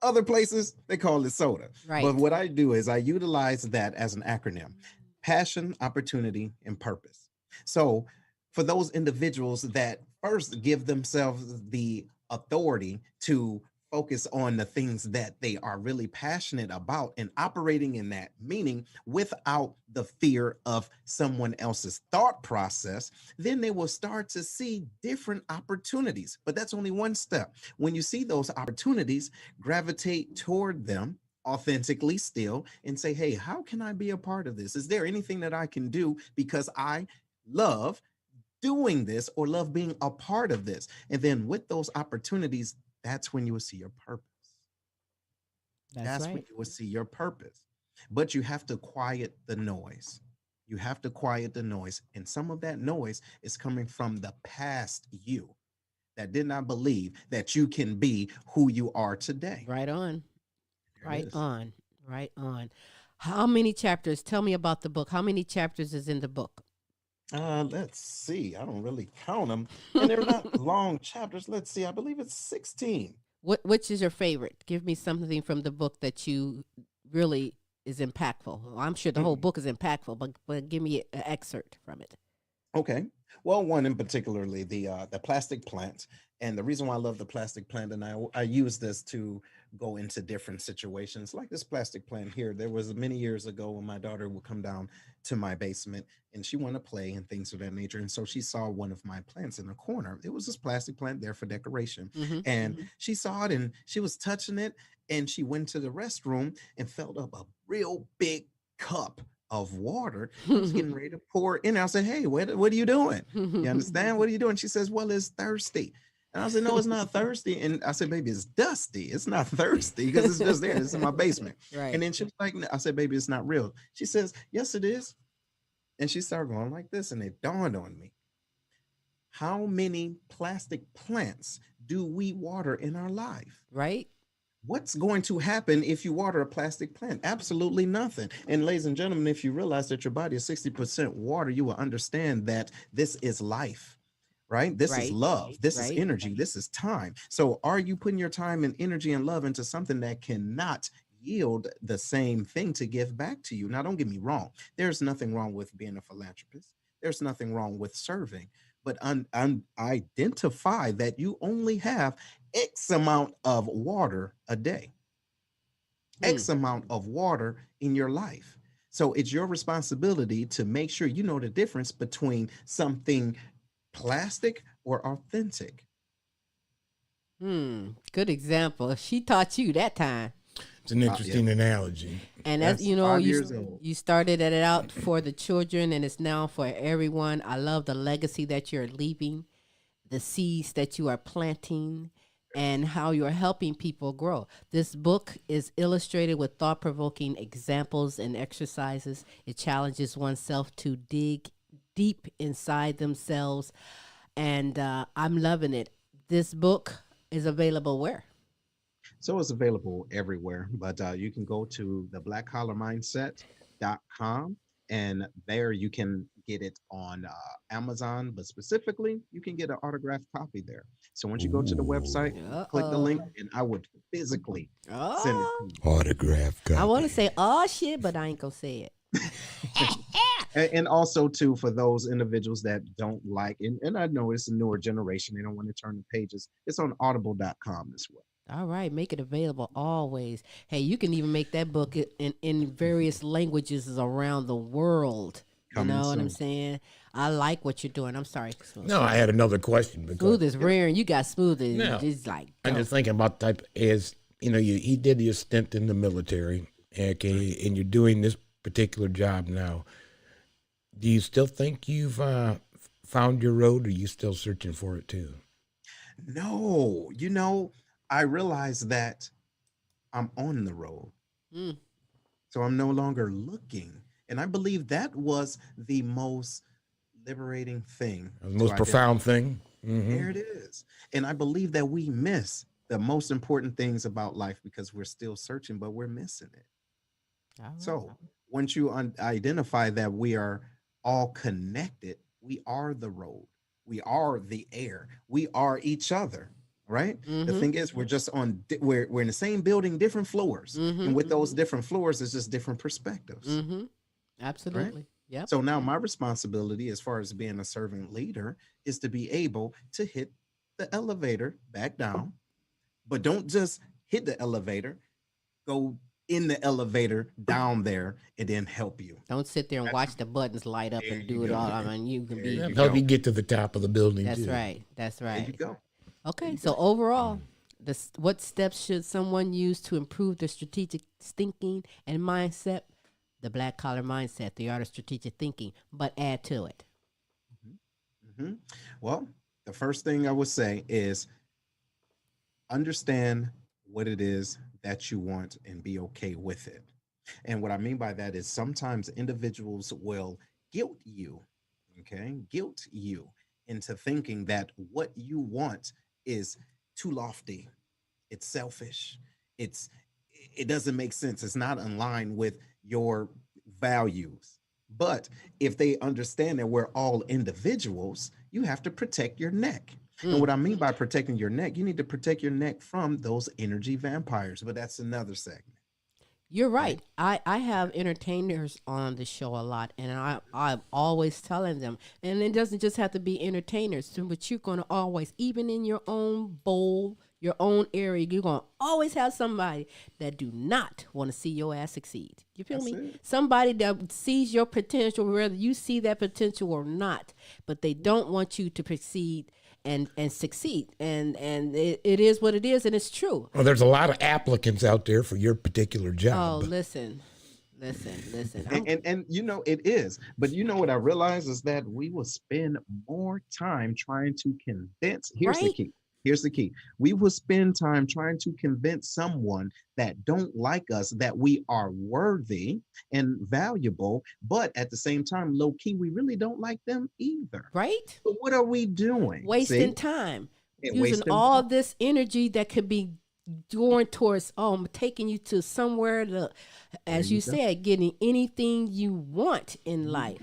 Other places, they call it soda. Right. But what I do is I utilize that as an acronym: passion, opportunity, and purpose. So for those individuals that first give themselves the authority to focus on the things that they are really passionate about and operating in that, meaning without the fear of someone else's thought process, then they will start to see different opportunities. But that's only one step. When you see those opportunities, gravitate toward them authentically still and say, hey, how can I be a part of this? Is there anything that I can do because I love doing this or love being a part of this? And then with those opportunities, that's when you will see your purpose. That's right. When you will see your purpose. But you have to quiet the noise. You have to quiet the noise. And some of that noise is coming from the past you that did not believe that you can be who you are today. Right on. Right on. Right on. How many chapters? Tell me about the book. How many chapters is in the book? Let's see. I don't really count them, and they're not long chapters. Let's see. I believe it's 16. Which is your favorite? Give me something from the book that you really is impactful. Well, I'm sure the whole book is impactful, but give me an excerpt from it. Okay. Well, one in particularly, the plastic plant. And the reason why I love the plastic plant, and I use this to go into different situations, like this plastic plant here. There was many years ago when my daughter would come down to my basement and she wanted to play and things of that nature. And so she saw one of my plants in the corner. It was this plastic plant there for decoration. And she saw it and she was touching it, and she went to the restroom and filled up a real big cup of water. I was getting ready to pour in. I said, hey, what are you doing? You understand? What are you doing? She says, well, it's thirsty. And I said, no, it's not thirsty. And I said, baby, it's dusty. It's not thirsty because it's just there. It's in my basement. Right. And then she was like, I said, baby, it's not real. She says, yes, it is. And she started going like this, and it dawned on me. How many plastic plants do we water in our life? Right. What's going to happen if you water a plastic plant? Absolutely nothing. And ladies and gentlemen, if you realize that your body is 60% water, you will understand that this is life, right? This is love. This is energy. This is time. So are you putting your time and energy and love into something that cannot yield the same thing to give back to you? Now, don't get me wrong. There's nothing wrong with being a philanthropist. There's nothing wrong with serving. But identify that you only have X amount of water a day, X amount of water in your life. So it's your responsibility to make sure you know the difference between something plastic or authentic. Good example. She taught you that time. It's an interesting analogy. And as you know, you started it out for the children, and it's now for everyone. I love the legacy that you're leaving. the seeds that you are planting, and how you're helping people grow. This book is illustrated with thought-provoking examples and exercises. It challenges oneself to dig deep inside themselves, and I'm loving it. This book is available where? So it's available everywhere, but you can go to the blackcollarmindset.com, and there you can get it on Amazon, but specifically, you can get an autographed copy there. So once you go to the website, click the link, and I would physically send it to you. Autograph copy. I want to say, oh shit, but I ain't gonna say it. And also, too, for those individuals that don't like, and I know it's a newer generation, they don't want to turn the pages, it's on audible.com as well. All right, make it available always. Hey, you can even make that book in various languages around the world. You know what I'm saying? I like what you're doing. I'm sorry. Smooth. No, I had another question. Smooth is rare, and you got Smooth. No. Just like I'm just thinking about type as he did your stint in the military, okay, and you're doing this particular job now. Do you still think you've found your road, or are you still searching for it too? No, I realized that I'm on the road. So I'm no longer looking. And I believe that was the most liberating thing. The most profound thing. Mm-hmm. There it is. And I believe that we miss the most important things about life because we're still searching, but we're missing it. So once you identify that we are all connected, we are the road, we are the air, we are each other. Right. The thing is, we're just we're in the same building, different floors. And with those different floors, it's just different perspectives. Absolutely. Right? Yeah. So now my responsibility as far as being a servant leader is to be able to hit the elevator back down, but don't just hit the elevator, go in the elevator down there and then help you. Don't sit there and watch the buttons light up and do it all. I mean, you can be help you get to the top of the building. That's too. right. That's right. There you go. Okay, so overall, what steps should someone use to improve their strategic thinking and mindset? The black collar mindset, the art of strategic thinking, but add to it. Well, the first thing I would say is understand what it is that you want and be okay with it. And what I mean by that is sometimes individuals will guilt you into thinking that what you want is too lofty, it's selfish, it doesn't make sense, it's not in line with your values. But if they understand that we're all individuals, you have to protect your neck. And what I mean by protecting your neck, you need to protect your neck from those energy vampires, but that's another segment. You're right. I have entertainers on the show a lot, and I'm always telling them, and it doesn't just have to be entertainers, but you're going to always, even in your own bowl, your own area, you're going to always have somebody that do not want to see your ass succeed. You feel me? Somebody that sees your potential, whether you see that potential or not, but they don't want you to proceed and succeed. And it is what it is, and it's true. Well, there's a lot of applicants out there for your particular job. Oh, listen. And it is. But what I realize is that we will spend more time trying to convince. Here's the key. We will spend time trying to convince someone that don't like us that we are worthy and valuable, but at the same time, low key, we really don't like them either. Right? So what are we doing? Wasting time. Using all this energy that could be going towards, taking you to somewhere as you said, getting anything you want in life.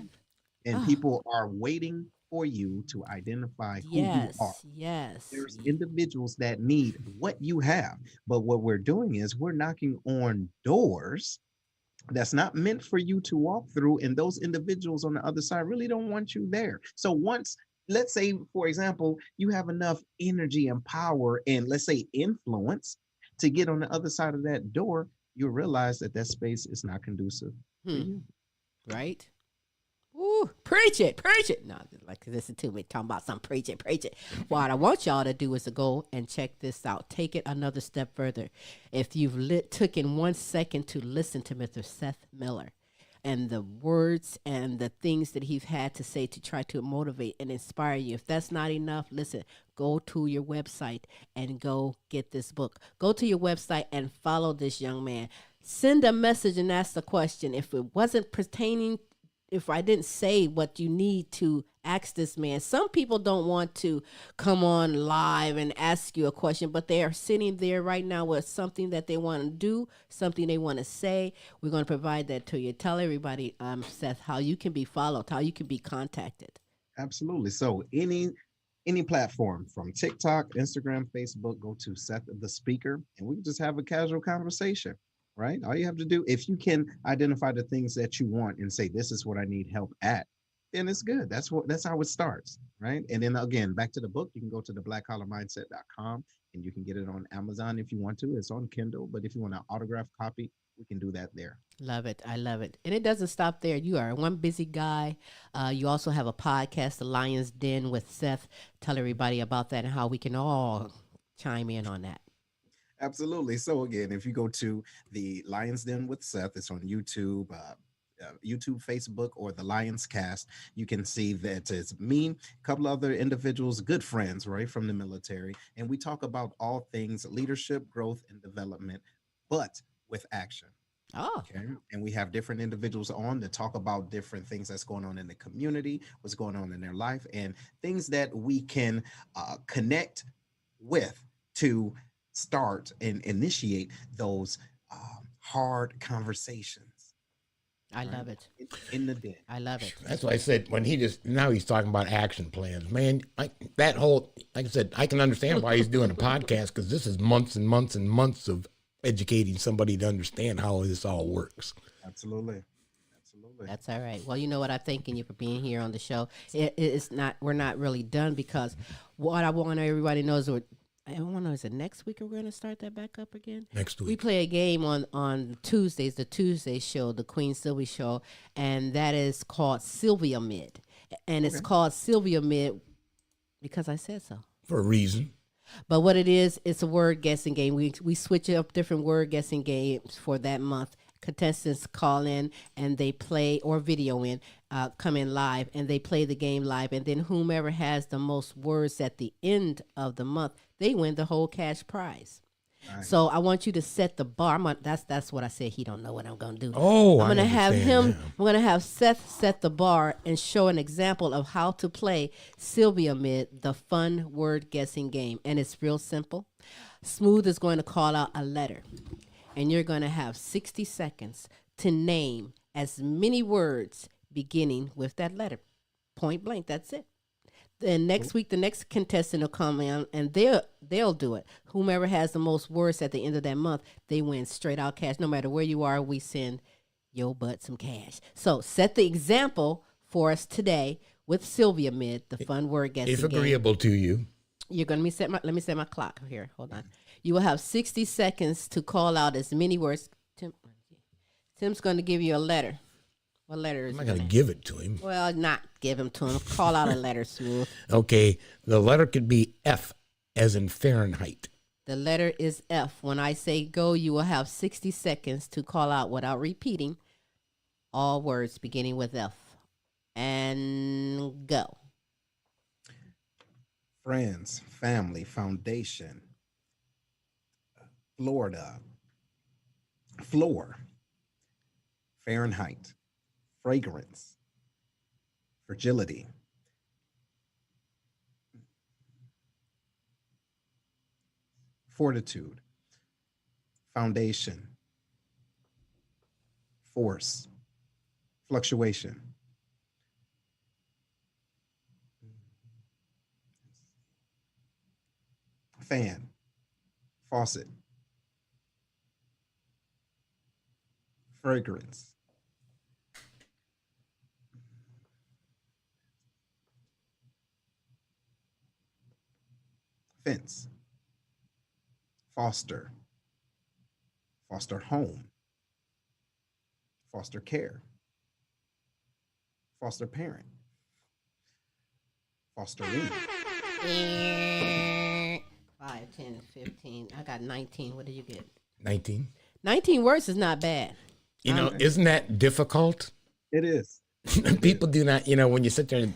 And people are waiting for you to identify who you are. Yes. There's individuals that need what you have, but what we're doing is we're knocking on doors that's not meant for you to walk through, and those individuals on the other side really don't want you there. So once, let's say, for example, you have enough energy and power and, let's say, influence to get on the other side of that door, you'll realize that space is not conducive for you. Right? Ooh, preach it. No, listen to me talking about some preach it. What I want y'all to do is to go and check this out. Take it another step further. If you've taken 1 second to listen to Mr. Seth Miller, and the words and the things that he's had to say to try to motivate and inspire you. If that's not enough, listen, go to your website and go get this book. Go to your website and follow this young man. Send a message and ask the question. If it wasn't pertaining, if I didn't say what you need to ask this man, some people don't want to come on live and ask you a question, but they are sitting there right now with something that they want to do, something they want to say. We're going to provide that to you. Tell everybody, Seth, how you can be followed, how you can be contacted. Absolutely. So any platform from TikTok, Instagram, Facebook, go to Seth the Speaker, and we can just have a casual conversation. Right? All you have to do, if you can identify the things that you want and say, this is what I need help at, then it's good. That's how it starts. Right? And then again, back to the book, you can go to the blackcollarmindset.com and you can get it on Amazon if you want to. It's on Kindle, but if you want an autographed copy, we can do that there. Love it. I love it. And it doesn't stop there. You are one busy guy. You also have a podcast, The Lion's Den with Seth. Tell everybody about that and how we can all chime in on that. Absolutely. So again, if you go to the Lion's Den with Seth, it's on YouTube, Facebook, or the Lions Cast. You can see that it's me, a couple other individuals, good friends, right, from the military, and we talk about all things leadership, growth, and development, but with action. Oh. Okay. And we have different individuals on to talk about different things that's going on in the community, what's going on in their life, and things that we can connect with to start and initiate those hard conversations. I love it. In the den. I love it. That's why I said when now he's talking about action plans, man. Like I said, I can understand why he's doing a podcast, because this is months and months and months of educating somebody to understand how this all works. Absolutely. That's all right. Well, you know what? I'm thanking you for being here on the show. We're not really done, because what I want everybody to know is I don't know, is it next week or we're going to start that back up again? Next week. We play a game on Tuesdays, the Tuesday show, the Queen Silvy show, and that is called Sylvia Mid. And it's called Sylvia Mid because I said so. For a reason. But what it is, it's a word guessing game. We switch up different word guessing games for that month. Contestants call in and they play, or video in, come in live, and they play the game live. And then whomever has the most words at the end of the month, they win the whole cash prize. Right. So I want you to set the bar. That's what I said. He don't know what I'm going to do. Oh, I'm going to have him. Now. I'm going to have Seth set the bar and show an example of how to play Sylvia Mid, the fun word guessing game. And it's real simple. Smooth is going to call out a letter, and you're going to have 60 seconds to name as many words beginning with that letter. Point blank. That's it. Then next week, the next contestant will come in, and they'll do it. Whomever has the most words at the end of that month, they win straight out cash. No matter where you are, we send your butt some cash. So set the example for us today with Sylvia Mid, the fun word guessing game. If agreeable to you. You're going to let me set my clock here. Hold on. You will have 60 seconds to call out as many words. Tim's going to give you a letter. What letter is I'm not going to give it to him. Well, not give him to him. Call out a letter, Smooth. Okay. The letter could be F, as in Fahrenheit. The letter is F. When I say go, you will have 60 seconds to call out, without repeating, all words beginning with F. And go. Friends, family, foundation, Florida, floor, Fahrenheit, fragrance, fragility, fortitude, foundation, force, fluctuation, fan, faucet, fragrance, fence, foster, foster home, foster care, foster parent, fostering. 5, 10, 15. I got 19. What did you get? 19. 19 words is not bad. You know, isn't that difficult? It is. People do not, when you sit there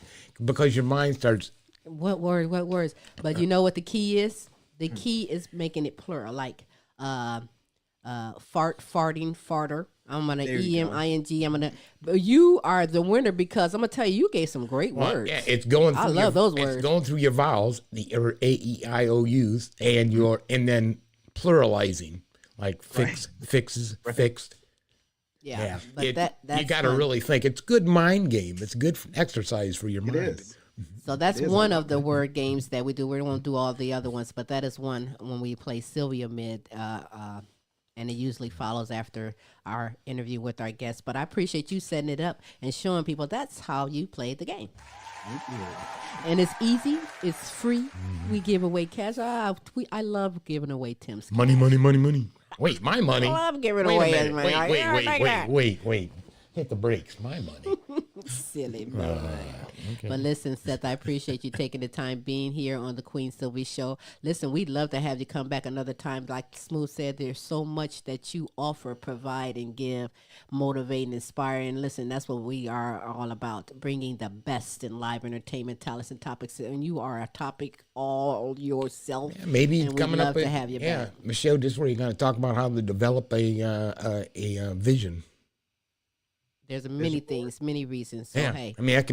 because your mind starts. What words? But you know what the key is? The key is making it plural, like farting, farter. I'm gonna EMING. You are the winner because I'm gonna tell you gave some great words. Yeah, it's going. Through I love those words. It's going through your vowels, the AEIOUs, and then pluralizing, like fixes, fixed. Yeah, but you that's got to really think. It's good mind game. It's good exercise for your mind. It is. So that's one of the word games that we do. We won't do all the other ones, but that is one when we play Sylvia Mid, and it usually follows after our interview with our guests. But I appreciate you setting it up and showing people that's how you play the game. And it's easy. It's free. We give away cash. I love giving away Tim's cash. Money. Wait, my money. I love giving away Wait. Hit the brakes. My money. Silly boy. Okay. But listen, Seth, I appreciate you taking the time being here on the Queen Silvy Show. Listen, we'd love to have you come back another time. Like Smooth said, there's so much that you offer, provide, and give, motivate, and inspire. And listen, that's what we are all about, bringing the best in live entertainment, talents, and topics. And you are a topic all yourself. Yeah, maybe and coming we'd love up to have you back. Michelle, this is where you're going to talk about how to develop a vision. There's many things, many reasons. So, hey. I mean, that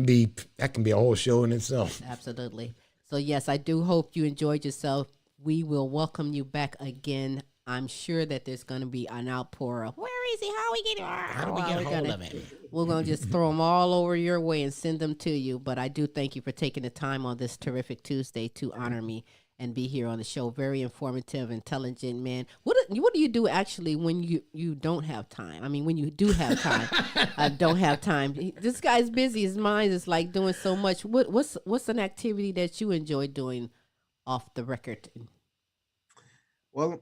can be a whole show in itself. Absolutely. So, yes, I do hope you enjoyed yourself. We will welcome you back again. I'm sure that there's going to be an outpour of, where is he? How we get How do we get hold of him? We're going to just throw them all over your way and send them to you. But I do thank you for taking the time on this terrific Tuesday to honor me and be here on the show. Very informative, intelligent man. What do you do actually when you don't have time? I mean, when you do have time, I don't have time. This guy's busy. His mind is like doing so much. What's an activity that you enjoy doing off the record? Well,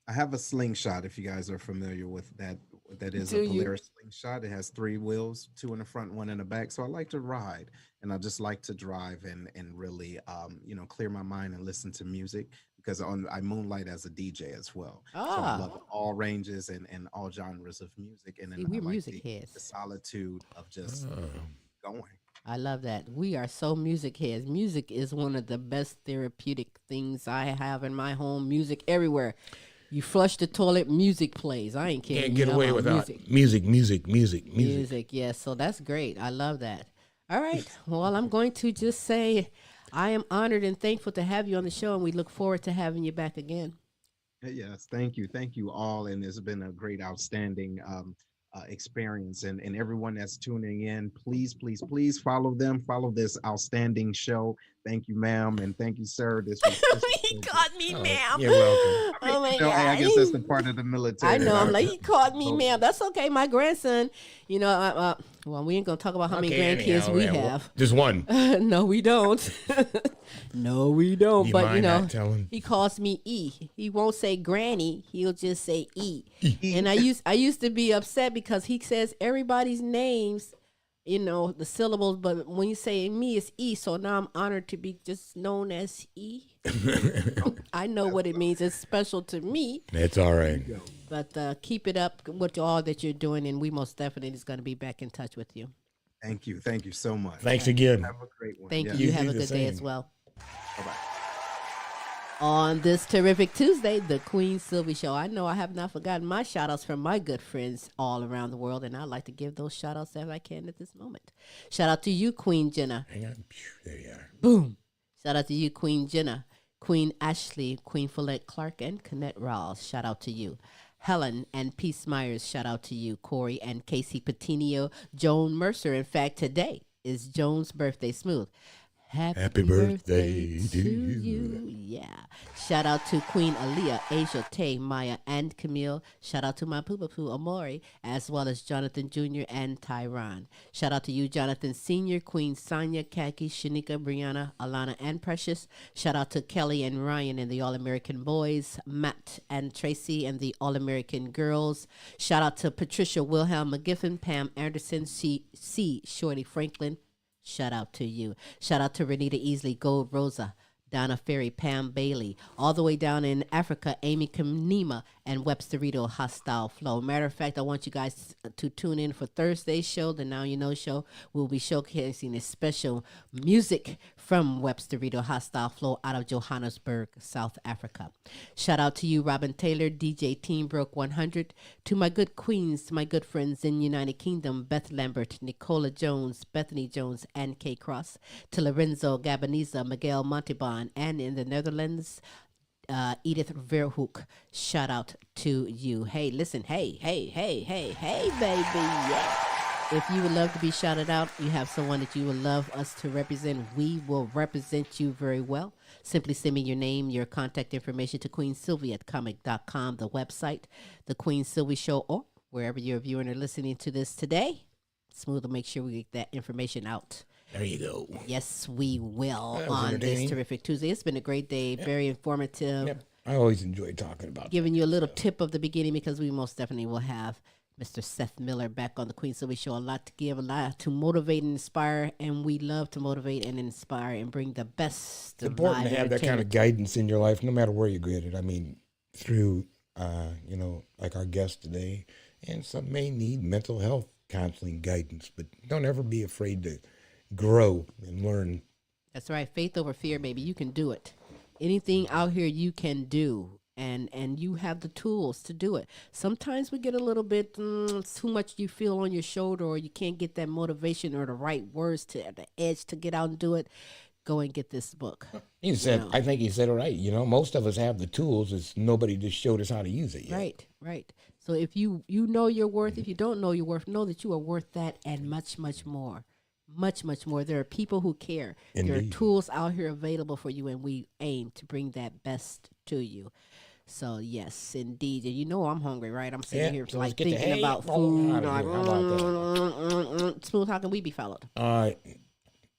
I have a slingshot. If you guys are familiar with that, that is Do a you? Polaris slingshot. It has 3 wheels, 2 in the front, 1 in the back. So I like to ride, and I just like to drive and really, clear my mind and listen to music because I moonlight as a DJ as well. So I love all ranges and all genres of music. And then See, we're I like music the heads. solitude of just going. I love that. We are so music heads. Music is one of the best therapeutic things I have in my home. Music everywhere. You flush the toilet, music plays. I ain't kidding. Can't get away without music. Music, yes. So that's great. I love that. All right. Well, I'm going to just say I am honored and thankful to have you on the show, and we look forward to having you back again. Yes, thank you all, and it's been a great, outstanding experience. And everyone that's tuning in, please follow them, follow this outstanding show. Thank you, ma'am, and thank you, sir. This He called me ma'am. You're welcome. Oh my God. I guess that's the part of the military. I know. I'm like, he called me ma'am. That's okay. My grandson, well, we ain't gonna talk about how many grandkids we have. Just one. No, we don't. No, we don't. You But mind not telling? he calls me E. He won't say granny. He'll just say E. And I used to be upset because he says everybody's names, the syllables, but when you say me, it's E. So now I'm honored to be just known as E. I know what it means. It's special to me. It's all right. But keep it up with all that you're doing, and we most definitely is going to be back in touch with you. Thank you so much. Thanks again. Have a great one. Thank Yes. you. You have do a the good day same. as well. Bye-bye. On this terrific Tuesday, the Queen Silvy Show. I know I have not forgotten my shout outs from my good friends all around the world, and I'd like to give those shout outs as I can at this moment. Shout out to you, Queen Jenna. Hang on. There you are. Boom. Shout out to you, Queen Jenna, Queen Ashley, Queen Follette Clark, and Connette Rawls. Shout out to you. Helen and Peace Myers, shout out to you. Corey and Casey Patinio, Joan Mercer. In fact, today is Joan's birthday. Smooth. Happy birthday to you. Yeah. Shout out to Queen Aaliyah, Asia Tay, Maya, and Camille. Shout out to my poo Amori, as well as Jonathan Jr. and Tyron. Shout out to you, Jonathan Sr., Queen Sonia, Kaki, Shanika, Brianna, Alana, and Precious. Shout out to Kelly and Ryan and the All-American Boys, Matt and Tracy and the All-American Girls. Shout out to Patricia Wilhelm McGiffin, Pam Anderson, C. Shorty Franklin. Shout out to you. Shout out to Renita Easley, Gold Rosa, Donna Ferry, Pam Bailey, all the way down in Africa, Amy Kanema and Webster Rito, Hostile Flow. Matter of fact, I want you guys to tune in for Thursday's show, the Now You Know show. We'll be showcasing a special music from Webster Rito, Hostile Flow out of Johannesburg, South Africa. Shout out to you, Robin Taylor, DJ Team Broke 100, to my good queens, to my good friends in United Kingdom, Beth Lambert, Nicola Jones, Bethany Jones, and Kay Cross, to Lorenzo Gabaniza, Miguel Montalban, and in the Netherlands, Edith Verhoek. Shout out to you. Hey, listen, hey, baby, yeah. If you would love to be shouted out, you have someone that you would love us to represent, we will represent you very well. Simply send me your name, your contact information to queensylvia@comic.com, the website, The Queen Silvy Show, or wherever you're viewing or listening to this today. Smooth will make sure we get that information out. There you go. Yes, we will on this terrific Tuesday. It's been a great day, very informative. Yep. I always enjoy talking about Giving you a little tip of the beginning, because we most definitely will have Mr. Seth Miller back on the Queen Silvy Show. A lot to give, a lot to motivate and inspire, and we love to motivate and inspire and bring the best. It's important to have that kind of guidance in your life, no matter where you get it. I mean, through, like our guest today, and some may need mental health counseling guidance, but don't ever be afraid to grow and learn. That's right. Faith over fear, baby. You can do it. Anything out here you can do. And you have the tools to do it. Sometimes we get a little bit too much you feel on your shoulder, or you can't get that motivation or the right words to the edge to get out and do it. Go and get this book. I think he said it right. Most of us have the tools. It's nobody just showed us how to use it yet. Right. So if you know your worth, if you don't know your worth, know that you are worth that and much, much more. Much, much more. There are people who care. Indeed. There are tools out here available for you, and we aim to bring that best to you. So, yes, indeed. And I'm hungry, right? I'm sitting here so like thinking about food. Smooth, how can we be followed?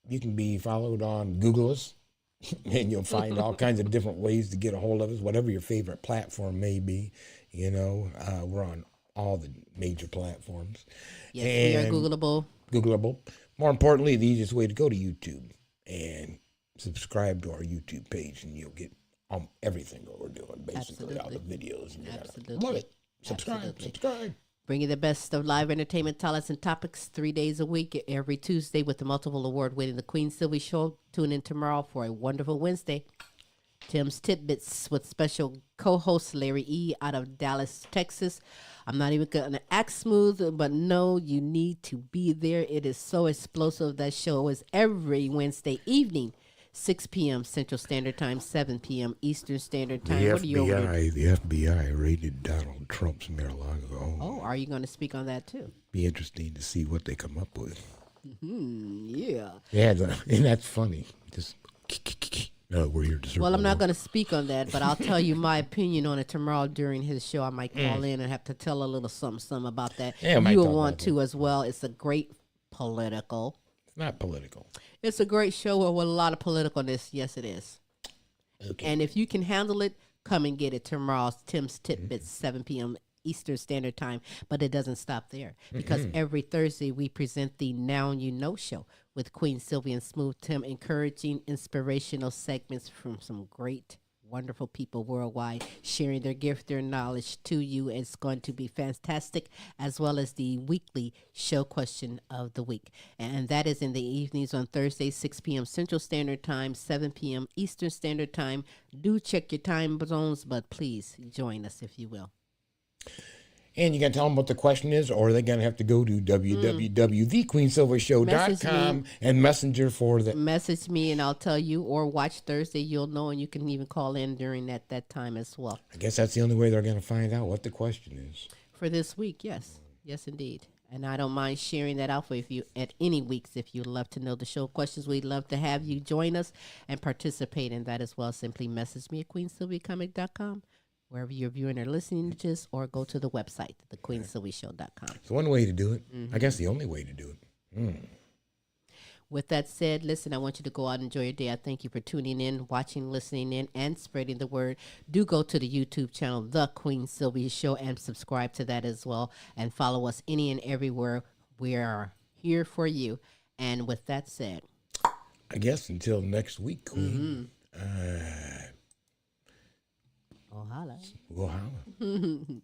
You can be followed on Google us, and you'll find all kinds of different ways to get a hold of us, whatever your favorite platform may be. We're on all the major platforms. Yes, we are Googleable. More importantly, the easiest way to go to YouTube and subscribe to our YouTube page, and you'll get everything that we're doing, basically, all the videos. And love it. Subscribe. Bringing the best of live entertainment, talents, and topics 3 days a week, every Tuesday, with the multiple award-winning The Queen Silvy Show. Tune in tomorrow for a wonderful Wednesday. Tim's Tidbits with special co-host Larry E. out of Dallas, Texas. I'm not even going to act smooth, but no, you need to be there. It is so explosive. That show is every Wednesday evening, 6 p.m. Central Standard Time, 7 p.m. Eastern Standard Time. The FBI raided Donald Trump's Mar-a-Lago. Oh, are you going to speak on that too? Be interesting to see what they come up with. Yeah. Yeah, and that's funny. Just no, we're here to. Well, I'm not going to speak on that, but I'll tell you my opinion on it tomorrow during his show. I might call in and have to tell a little something about that. Yeah, you will want to as well. It's a great political. It's not political. It's a great show with a lot of politicalness. Yes, it is. Okay. And if you can handle it, come and get it tomorrow. Tim's Tidbits, 7 p.m. Eastern Standard Time. But it doesn't stop there, because every Thursday we present the Now You Know show with Queen Silvy and Smooth Tim, encouraging inspirational segments from some great, wonderful people worldwide, sharing their gift, their knowledge to you. It's going to be fantastic, as well as the weekly show question of the week. And that is in the evenings on Thursday, 6 p.m. Central Standard Time, 7 p.m. Eastern Standard Time. Do check your time zones, but please join us if you will. And you got to tell them what the question is, or they're going to have to go to www.thequeensilvershow.com and messenger for the... Message me and I'll tell you, or watch Thursday. You'll know, and you can even call in during that time as well. I guess that's the only way they're going to find out what the question is. For this week, yes. Yes, indeed. And I don't mind sharing that out for you at any weeks if you'd love to know the show questions. We'd love to have you join us and participate in that as well. Simply message me at queensylvycomic.com. wherever you're viewing or listening to this, or go to the website, thequeensylvyshow.com. It's one way to do it. I guess the only way to do it. With that said, listen, I want you to go out and enjoy your day. I thank you for tuning in, watching, listening in, and spreading the word. Do go to the YouTube channel, The Queen Silvy Show, and subscribe to that as well. And follow us any and everywhere. We are here for you. And with that said, I guess until next week, Queen. Oh, holla. Well, holla.